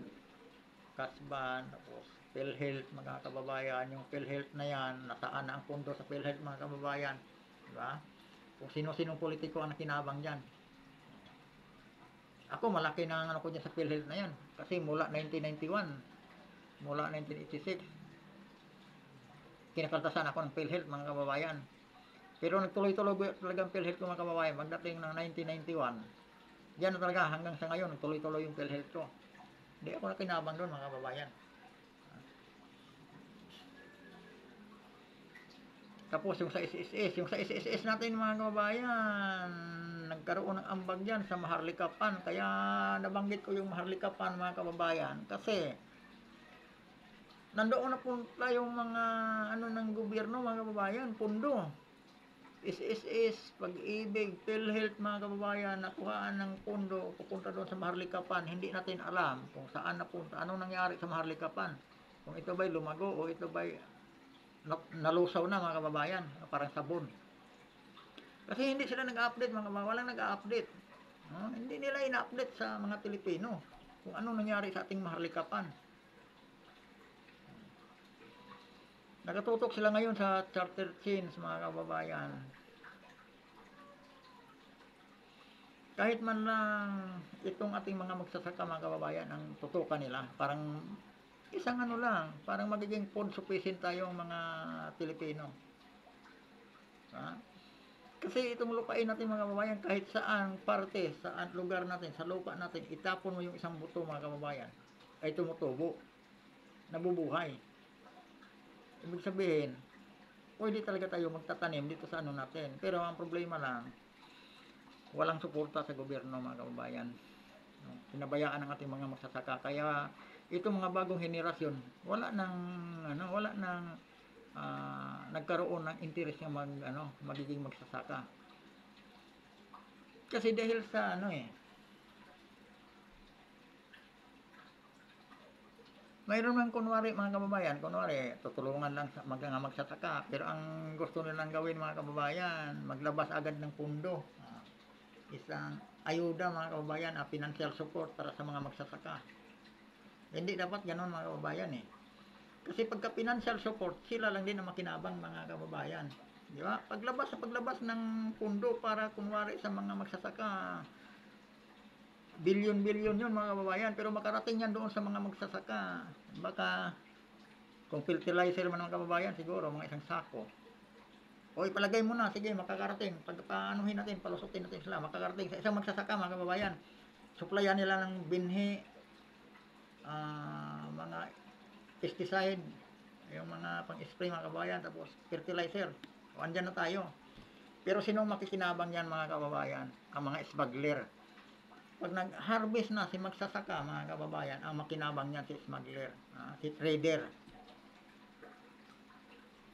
kasban, tapos PhilHealth mga kababayan. Yung PhilHealth na yan, nasaan na ang pondo sa PhilHealth mga kababayan, diba? Kung sino-sinong politiko ang nakinabang dyan. Ako malaki na ko dyan sa PhilHealth na yan, kasi mula 1991, mula 1986, kinakaltasan ako ng PhilHealth mga kababayan. Pero nagtuloy-tuloy talagang PhilHealth ko mga kababayan pagdating ng 1991. Diyan na talaga hanggang sa ngayon, nagtuloy-tuloy yung PhilHealth ko. Hindi ako nakinabang doon mga kababayan. Tapos yung sa SSS natin mga kababayan, nagkaroon ng ambag yan sa Maharlikapan. Kaya nabanggit ko yung Maharlikapan mga kababayan. Kasi nandoon na punta yung mga ano ng gobyerno mga kababayan, pundo. SSS, Pag-ibig, PhilHealth mga kababayan, nakuhaan ng pundo, pupunta doon sa Maharlikapan. Hindi natin alam kung saan napunta, anong nangyari sa Maharlikapan. Kung ito ba'y lumago o ito ba'y nalusaw na mga kababayan, parang sabon. Kasi hindi sila nag-update mga kababayan, walang nag-update. Hindi nila ina-update sa mga Pilipino kung anong nangyari sa ating Maharlikapan. Nakatutok sila ngayon sa charter chains mga kababayan. Kahit man lang itong ating mga magsasaka mga kababayan ang tutukan nila, parang isang ano lang, parang magiging food sufficient tayong mga Pilipino. Kasi itong lupain natin mga kababayan, kahit saan parte, saan lugar natin, sa lupa natin, itapon mo yung isang buto mga kababayan, ay tumutubo, nabubuhay. Ibig sabihin, pwede talaga tayo magtatanim dito sa ano natin. Pero ang problema lang, walang suporta sa gobyerno mga kababayan. Pinabayaan ng ating mga magsasaka. Kaya itong mga bagong henerasyon, wala nang nagkaroon ng interest ng magiging magsasaka. Kasi dahil sa mayroon man kunwari mga kababayan, tutulungan lang sa mga magsasaka, pero ang gusto nilang gawin mga kababayan, maglabas agad ng pundo. Isang ayuda mga kababayan, financial support para sa mga magsasaka. Hindi dapat ganoon mga kababayan Kasi pagka financial support, sila lang din ang makinabang mga kababayan. Di ba? Paglabas ng pundo para kunwari sa mga magsasaka, bilyon-bilyon yun mga kababayan, pero makarating yan doon sa mga magsasaka. Baka kung fertilizer man mga kababayan, siguro mga isang sako. O ipalagay mo na, sige, makakarating. Pagpaanuhin natin, palusutin natin sila, makakarating sa isang magsasaka mga kababayan. Suplayan nila ng binhi, mga pesticide, yung mga pang-spray mga kababayan, tapos fertilizer. O andyan na tayo. Pero sino makikinabang yan mga kababayan? Ang mga smuggler. Pag nag-harvest na si magsasaka mga kababayan, ang makinabang yan si smuggler, si trader.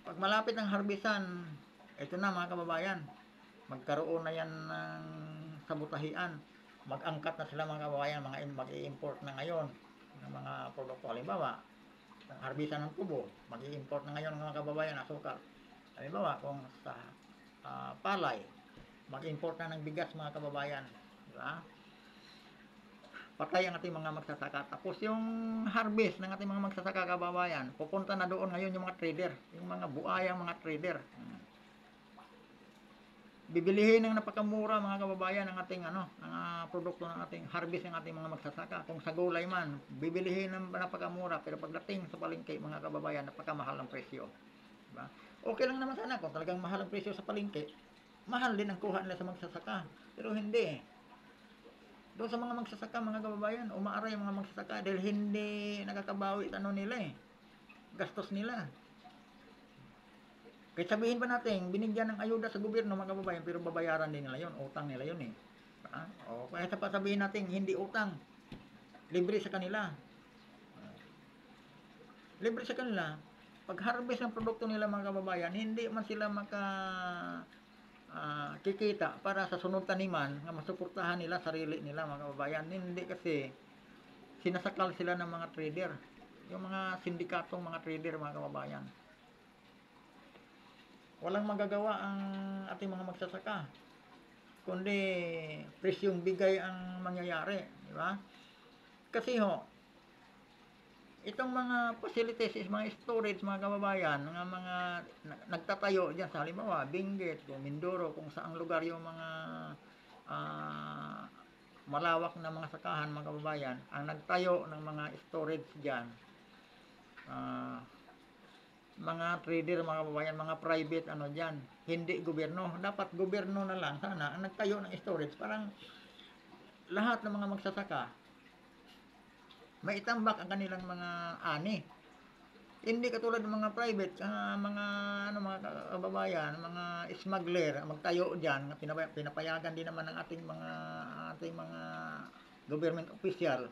Pag malapit ang harvestan, ito na mga kababayan, magkaroon na yan ng sabutahian. Mag-angkat na sila mga kababayan, mag-i-import na ngayon ng mga produkto. Halimbawa, kung harvestan ng tubo, mag-i-import na ngayon ng mga kababayan asukal. Halimbawa, kung sa palay, mag-import na ng bigas mga kababayan. Diba? Patay ang ating mga magsasaka. Tapos yung harvest ng ating mga magsasaka kababayan, pupunta na doon ngayon yung mga trader, yung mga buayang mga trader. Bibilihin ng napakamura mga kababayan ng ating ang produkto ng ating harvest ng ating mga magsasaka. Kung sa gulay man, bibilihin ng napakamura, pero pagdating sa palengke mga kababayan, napakamahal ang presyo. Diba? Okay lang naman sana kung talagang mahal ang presyo sa palengke, mahal din ang kuha nila sa magsasaka. Pero hindi. Doon sa mga magsasaka mga kababayan, umaaray ang mga magsasaka dahil hindi nakakabawi nila gastos nila. Kahit sabihin pa natin, binigyan ng ayuda sa gobyerno mga kababayan, pero babayaran din nila yun, utang nila yun O kaya pa sabihin natin, hindi utang, libre sa kanila. Libre sa kanila. Pag harvest ng produkto nila mga kababayan, hindi man sila kikita para sa sunod taniman na masuportahan nila sarili nila mga kababayan. Hindi kasi sinasakal sila ng mga trader, yung mga sindikatong mga trader mga kababayan. Walang magagawa ang ating mga magsasaka kundi presyong bigay ang mangyayari, di ba? Kasi itong mga facilities, mga storage mga kababayan, mga nagtatayo diyan sa halimbawa Benguet, Mindoro, kung saang lugar yung mga malawak na mga sakahan mga kababayan, ang nagtayo ng mga storage diyan, mga trader mga kababayan, mga private diyan, hindi gobyerno. Dapat gobyerno na lang sana ang nagtayo ng storage, parang lahat ng mga magsasaka maitambak ang kanilang mga ani. Hindi katulad ng mga private, mga ano, mga kababayan, mga smuggler, magtayo diyan, pinapayagan din naman ng ating mga government official.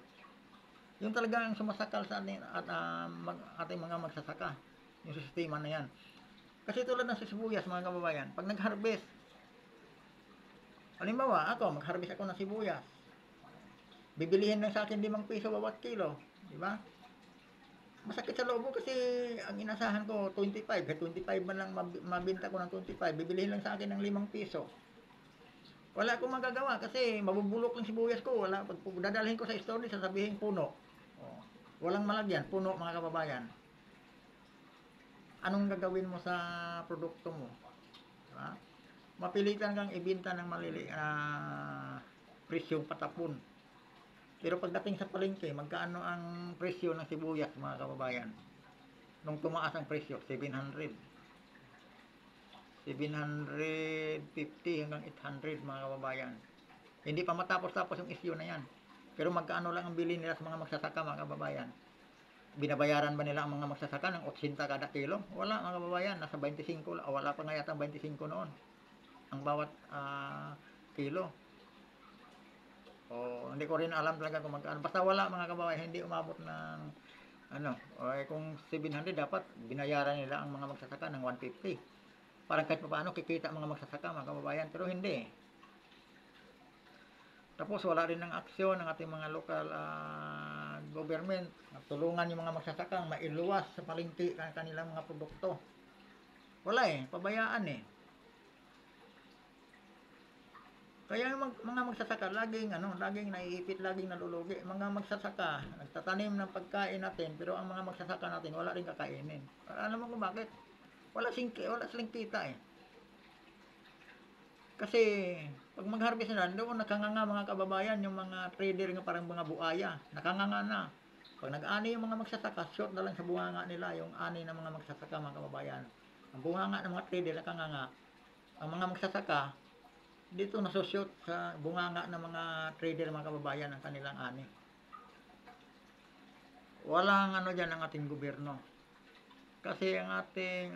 Yung talagang sumasakal sa ating at ating mga magsasaka. Yung sistema na yan. Kasi tulad ng sa sibuyas, mga kababayan, pag nag-harvest, halimbawa ako, mag-harvest ako ng sibuyas, bibilihin lang sa akin 5 piso bawat kilo, di ba? Masakit sa loob ko kasi ang inasahan ko 25, 25 man lang mabenta ko ng 25, bibilihin lang sa akin ng 5 piso. Wala akong magagawa kasi mabubulok lang sibuyas ko, wala pag dadalhin ko sa store, sasabihin puno. Oh, walang malagyan, puno mga kababayan. Anong gagawin mo sa produkto mo? Diba? Mapilitan kang ibenta ng presyong patapon. Pero pagdating sa palengke, magkano ang presyo ng sibuyas, mga kababayan? Nung tumaas ang presyo, 700. 750 hanggang 800, mga kababayan. Hindi pa matapos-tapos yung issue na yan. Pero magkano lang ang bili nila sa mga magsasaka, mga kababayan? Binabayaran ba nila ang mga magsasaka ng 80 kada kilo? Wala, mga kababayan. Nasa 25, wala pa nga yata 25 noon. Ang bawat kilo. O, hindi ko rin alam talaga kung magkano. Basta wala, mga kababayan, hindi umabot ng kung 700 dapat binayaran nila ang mga magsasaka ng 150. Parang kahit paano kikita mga magsasaka, mga kababayan, pero hindi. Tapos wala rin ng aksyon ng ating mga local government. Tulungan yung mga magsasaka mailuwas sa palengke ng kanilang mga produkto. Wala pabayaan Kaya yung mga magsasaka laging naiipit, laging nalulugi. Mga magsasaka, nagtatanim ng pagkain natin, pero ang mga magsasaka natin wala rin kakainin. Alam mo kung bakit? Wala silang kita Kasi pag mag-harvest na doon nakanganga, mga kababayan, yung mga trader nga parang mga buaya, nakanganga na. Pag nag-ani yung mga magsasaka, short na lang sa bunganga nila yung ani ng mga magsasaka, mga kababayan. Ang bunganga ng mga trader nakanganga. Ang mga magsasaka, dito nasushoot sa bunganga ng mga trader, mga kababayan, ang kanilang ani. Walang dyan ang ating gobyerno. Kasi ang ating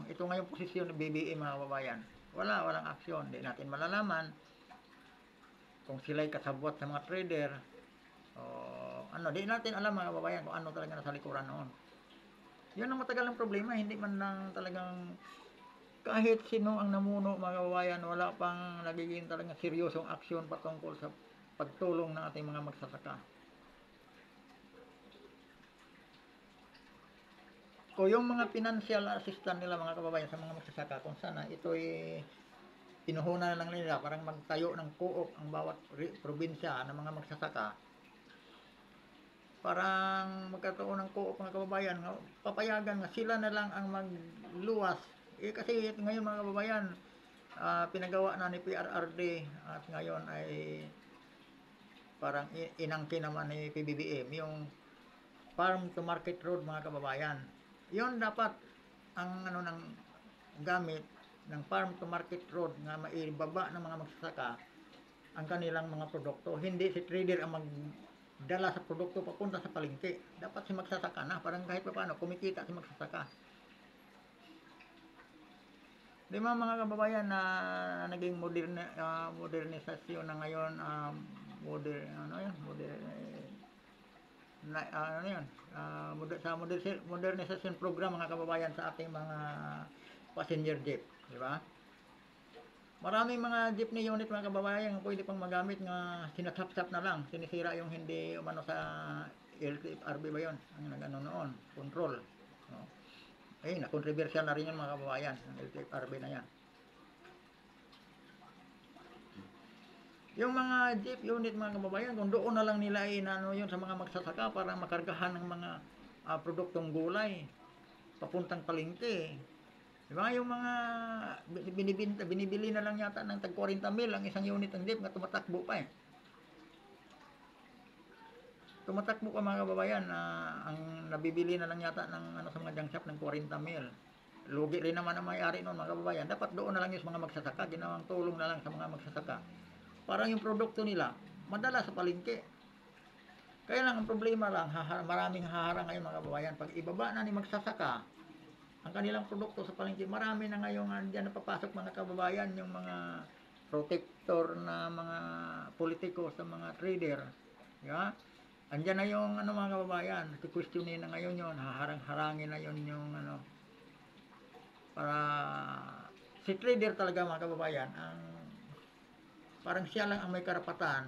ito nga yung posisyon ng BBM, mga kababayan. Walang aksyon. Hindi natin malalaman kung sila'y kasabwat sa mga trader di natin alam, mga kababayan, kung ano talaga nasa likuran noon. Yun ang matagal ng problema. Hindi man lang talagang kahit sino ang namuno, mga kababayan, wala pang nagiging talagang seryosong aksyon patungkol sa pagtulong ng ating mga magsasaka. O yung mga financial assistance nila, mga kababayan, sa mga magsasaka, kung sana ito'y pinuhunan na lang nila, parang magtayo ng co-op ang bawat probinsya ng mga magsasaka, parang magkataon ng co-op, mga kababayan, papayagan nga sila na lang ang magluwas. Kasi ngayon, mga kababayan, pinagawa na ni PRRD at ngayon ay parang inangkin naman ni PBBM yung farm to market road, mga kababayan. Yon dapat ang ng gamit ng farm to market road nga maibaba ng mga magsasaka ang kanilang mga produkto. Hindi si trader ang magdala sa produkto papunta sa palengke. Dapat si magsasaka na, parang kahit paano kumikita si magsasaka. Di ba, mga kababayan, na naging modernisasyon na ngayon, sa modernisasyon program, mga kababayan, sa ating mga passenger jeep, di ba? Maraming mga jeepney unit, mga kababayan, ang pwede pang magamit nga sinasap-sap na lang, sinisira yung hindi umano sa LTFRB ba yun, ang noon, control. Na-controversial na rin yun, mga kababayan, ang LTFRB na yan. Yung mga jeep unit, mga kababayan, kung doon na lang nila yun sa mga magsasaka para makargahan ng mga produktong gulay papuntang palengke. Diba? Yung mga binibili na lang yata ng tag 40 mil ang isang unit ng jeep nga tumatakbo pa Tumatakbo pa, mga kababayan, ang nabibili na lang yata ng sa mga junk shop ng 40 mil. Lugi rin naman ang may-ari noon, mga kababayan. Dapat doon na lang yung mga magsasaka, ginawang tulong na lang sa mga magsasaka. Parang yung produkto nila madala sa palengke. Kaya lang ang problema lang, maraming haharang ngayon mga kababayan. Pag ibaba na ni magsasaka, ang kanilang produkto sa palengke, marami na ngayong diyan napapasok mga kababayan, yung mga protector na mga politiko sa mga trader. Yeah? Andiyan na yung ano mga kababayan, questionin na ngayon yon, haharang-harangin na yon yung ano, para si trader talaga mga kababayan, ang parang siya lang ang may karapatan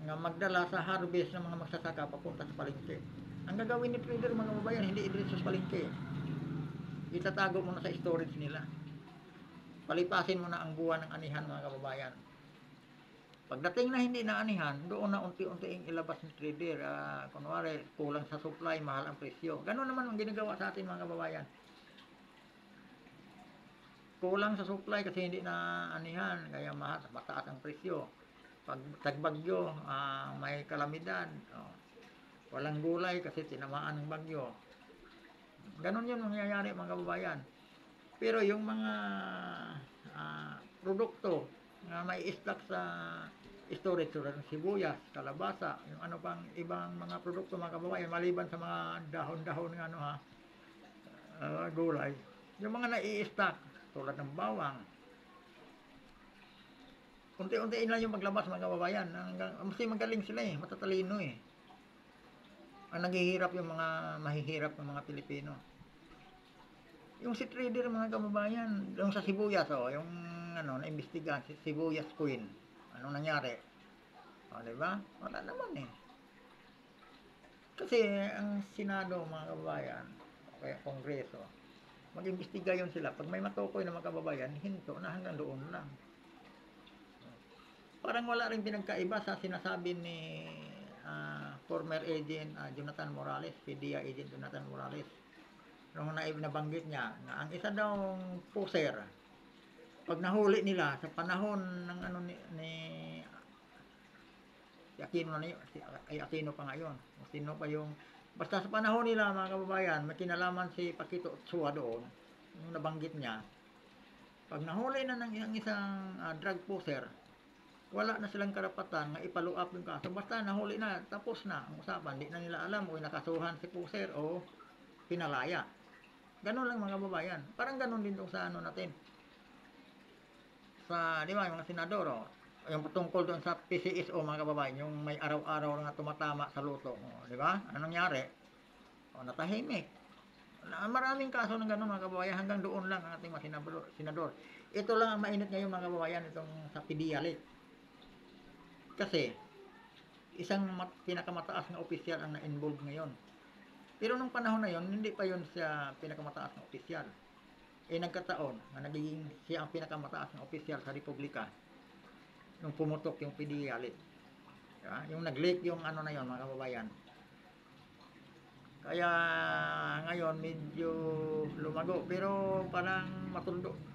nga magdala sa harvest ng mga magsasaka papunta sa palengke. Ang gagawin ni trader mga kababayan, hindi i-diretso sa palengke. Itatago mo na sa storage nila. Palipasin mo na ang buwan ng anihan mga kababayan. Pagdating na hindi na anihan, doon na unti-unting ilabas ng trader. Kunwari, kulang sa supply, mahal ang presyo. Ganun naman ang ginagawa sa atin mga kababayan. Kulang sa supply kasi hindi na anihan, kaya mataas ang presyo. Pag tagbagyo, may kalamidad, walang gulay kasi tinamaan ng bagyo. Ganon yun nangyayari mga kababayan. Pero yung mga produkto na may stock sa storage, tulad ng sibuyas, kalabasa, yung ano pang ibang mga produkto mga kababayan, maliban sa mga dahon-dahon ng ano gulay, yung mga nai-stock tulad ng bawang, unti-untiin lang yung maglabas mga kababayan. Kasi magaling sila matatalino ang naghihirap yung mga mahihirap ng mga Pilipino. Yung si trader mga kababayan, yung sa sibuyas, yung ano, naimbestigahan, si sibuyas queen. Anong nangyari? Diba? Wala naman Kasi ang Senado mga kababayan, kaya Kongreso, mag-imbestiga yun sila. Pag may matukoy na mga kababayan, hinto na hanggang doon lang. Parang wala rin pinagkaiba sa sinasabi ni former agent Jonathan Morales, PDEA agent Jonathan Morales. Nung nabanggit niya na ang isa daw poser, pag nahuli nila sa panahon ng ano ni si Aquino na yun, ay Aquino pa ngayon, o sino pa yung, basta sa panahon nila mga kababayan, may kinalaman si Paquito Ochoa doon, yung nabanggit niya, pag nahuli na ng isang drug poser, wala na silang karapatan na ipalo up yung kaso, basta nahuli na, tapos na ang usapan, di na nila alam kung nakasuhan si poser o pinalaya. Ganun lang mga kababayan, parang ganun din sa ano natin, sa, di ba, yung mga senador, yung tungkol doon sa PCSO mga kababayan, yung may araw-araw na tumatama sa luto, di ba? Anong nangyari? Natahimik. Maraming kaso ng gano'n mga kababayan, hanggang doon lang ang ating mga senador. Ito lang ang mainit ngayon mga kababayan, itong sa PDEA. Kasi isang pinakamataas na opisyal ang na-involve ngayon. Pero nung panahon na yon, hindi pa yon siya pinakamataas na opisyal. Nagkataon na nagiging siya ang pinakamataas na opisyal sa Republika nung pumutok yung PDEA. Yung nag-leak yung ano na yon mga kababayan. Kaya ngayon medyo lumago, pero parang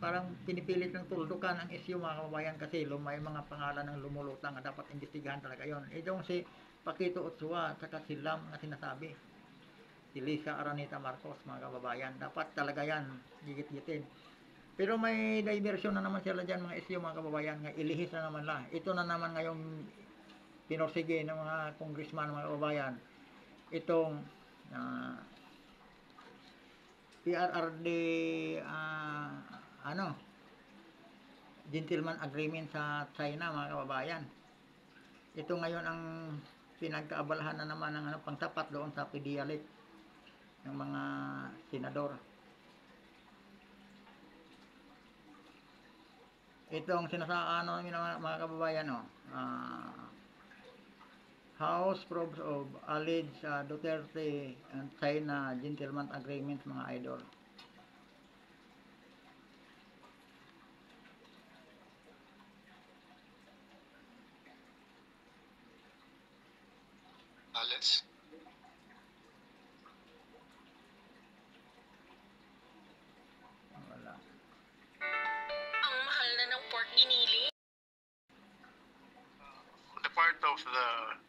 parang pinipilit ng tuldukan ang issue mga kababayan, kasi may mga pangalan ng lumulutang na dapat imbestigahan talaga yon. Itong si Paquito Ochoa at saka si Lam na sinasabi, si Lisa Araneta Marcos mga kababayan, dapat talaga yan gigit-gitin. Pero may diversion na naman sila dyan mga issue mga kababayan, nga ilihis na naman lang. Ito na naman ngayong pinorsige ng mga congressman mga kababayan, itong PRRD gentleman agreement sa China mga kababayan. Ito ngayon ang pinagkaabalahan na naman ng pangtapat doon sa PDEA ng mga senador. Itong sinasaano namin mga kababayan, House proves of alleged Duterte and China gentleman agreement mga idol. Let's Wala. Ang mahal na ng pork ginili. On the part of the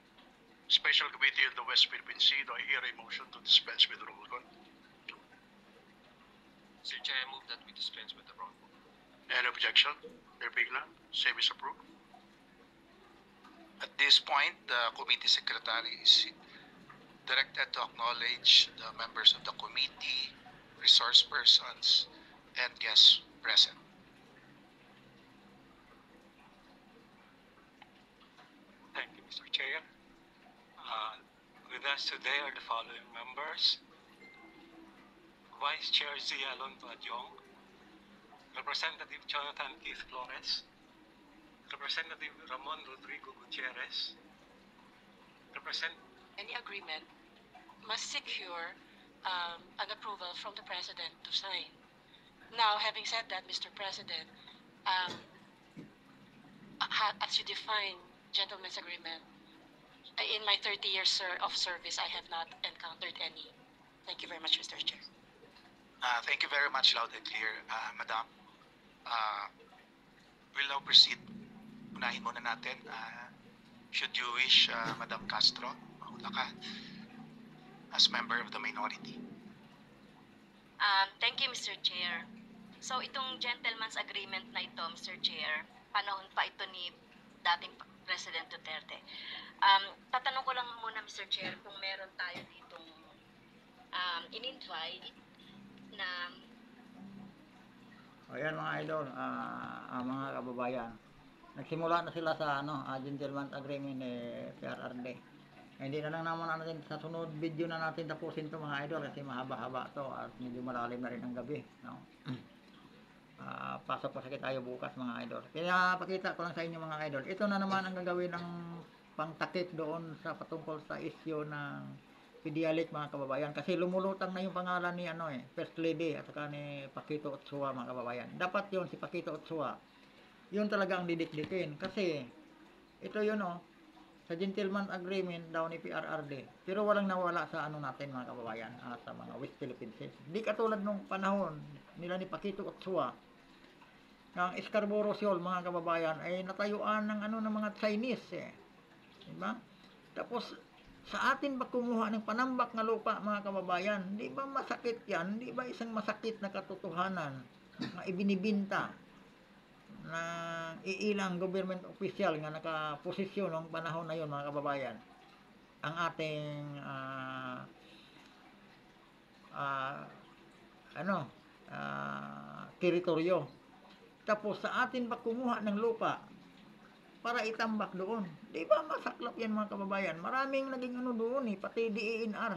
Special Committee of the West Philippine Sea, do I hear a motion to dispense with roll call? Sir Chair, I move that we dispense with the roll call. Any objection? There being none, same is approved. At this point, the committee secretary is directed to acknowledge the members of the committee, resource persons, and guests present. Thank you, Mr. Chair. With us today are the following members: Vice Chair Zialon Padjong, Representative Jonathan Keith Flores, Representative Ramon Rodrigo Gutierrez, Any agreement must secure an approval from the President to sign. Now, having said that, Mr. President, as you define gentleman's agreement, in my 30 years of service, I have not encountered any. Thank you very much, Mr. Chair. Thank you very much, loud and clear, Madam. We'll now proceed. Unahin muna natin. Should you wish, Madam Castro, mauna ka as member of the minority. Thank you, Mr. Chair. So, itong gentleman's agreement na ito, Mr. Chair, panahon pa ito ni dating President Duterte. Tatanong ko lang muna, Mr. Chair, kung meron tayo ditong in-invite na Ayan mga idol, mga kababayan. Nagsimula na sila sa gentleman's agreement ni PRRD. Hindi na lang naman natin sa sunod video na natin tapusin to mga idol kasi mahaba-haba to at medyo malalim na rin ang gabi. No? Pasok pa sakit tayo bukas mga idol. Kaya pakita ko lang sa inyo mga idol. Ito na naman ang gagawin ng pangtakip doon sa patungkol sa issue ng Pidialik mga kababayan. Kasi lumulutang na yung pangalan ni First Lady at saka ni Paquito Ochoa mga kababayan. Dapat yon si Paquito Ochoa. Yun talaga ang didikdikin. Kasi ito yun sa gentleman agreement daw ni PRRD. Pero walang nawala sa natin mga kababayan sa mga West Philippine Sea. Hindi katulad nung panahon nila ni Paquito Ochoa ng Scarborough Shoal mga kababayan ay natayuan ng ng mga Chinese diba? Tapos sa atin ba kumuha ng panambak na lupa mga kababayan? Di ba masakit yan? Di ba isang masakit na katotohanan na ibinibinta ng iilang government official nga nakaposisyon ng panahon na yon mga kababayan ang ating teritoryo. Tapos sa atin ba kumuha ng lupa para itambak doon? Di ba masaklap yan mga kababayan? Maraming naging doon pati DENR.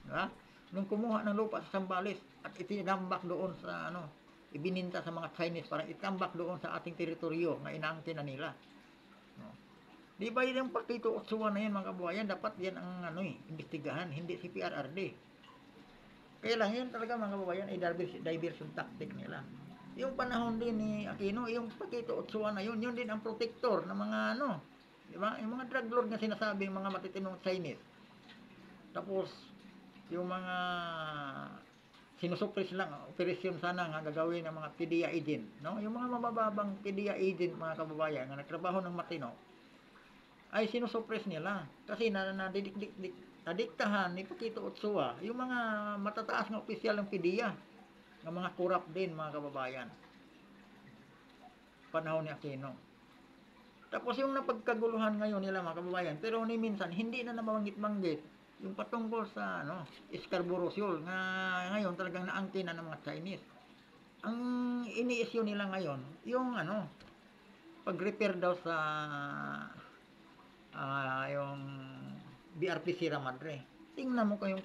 Diba? Nung kumuha ng lupa sa Zambales at itinambak doon sa ibininta sa mga Chinese para itambak doon sa ating teritoryo na inaangkin na nila. No? Di ba yung Paquito Ochoa na yan mga kababayan? Dapat yan ang imbestigahan, hindi si PRRD. Kaya lang yun talaga mga kababayan ay diversion tactic nila. Yung panahon din ni Aquino, yung Paquito Ochoa na yun din ang protector ng mga di ba? Yung mga drug lord na sinasabi, mga matitinong Chinese. Tapos yung mga sinusupres lang operasyon sana nga gagawin ng mga PDEA agent, no? Yung mga mabababang PDEA agent mga kababayan nga nagtrabaho ng matino ay sinusupres nila kasi nadiktahan ni Paquito Ochoa yung mga matataas na opisyal ng PDEA ng mga corrupt din mga kababayan panahon ni Aquino. Tapos yung napagkaguluhan ngayon nila mga kababayan, pero ni minsan hindi na nabanggit-banggit yung patungkol sa Scarborough Shoal nga ngayon talagang naangkin na ng mga Chinese. Ang ini-issue nila ngayon yung pag-repair daw sa yung BRP Sierra Madre. Tingnan mo kayong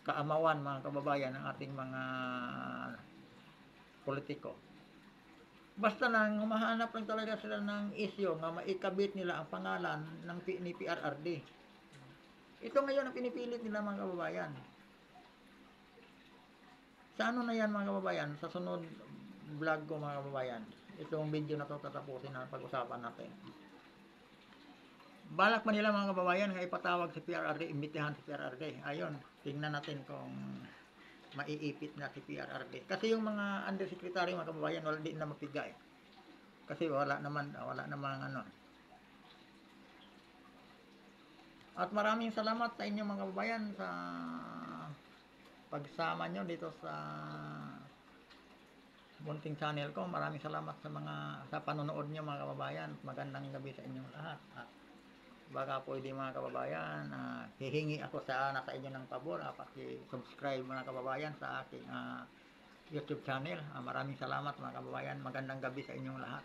kaamawan mga kababayan ng ating mga politiko. Basta lang humahanap lang talaga sila ng issue nga maikabit nila ang pangalan ni PRRD. Ito ngayon ang pinipilit nila mga kababayan. Sa na yan mga kababayan? Sa sunod vlog ko mga kababayan. Itong video na to tatapusin na pag-usapan natin. Balak man nila mga kababayan nga ipatawag si PRRD, imbitahan si PRRD. Ayun, tingnan natin kung maiipit na si PRRD. Kasi yung mga undersecretary mga kababayan wala din na mapigay. Kasi wala naman At maraming salamat sa inyo mga kababayan sa pagsama nyo dito sa Bunting channel ko. Maraming salamat sa panonood niyo mga kababayan. Magandang gabi sa inyong lahat. At baka pwede mga kababayan, hihingi ako sa inyo ng pabor, paki-subscribe mga kababayan sa aking YouTube channel. Maraming salamat mga kababayan. Magandang gabi sa inyong lahat.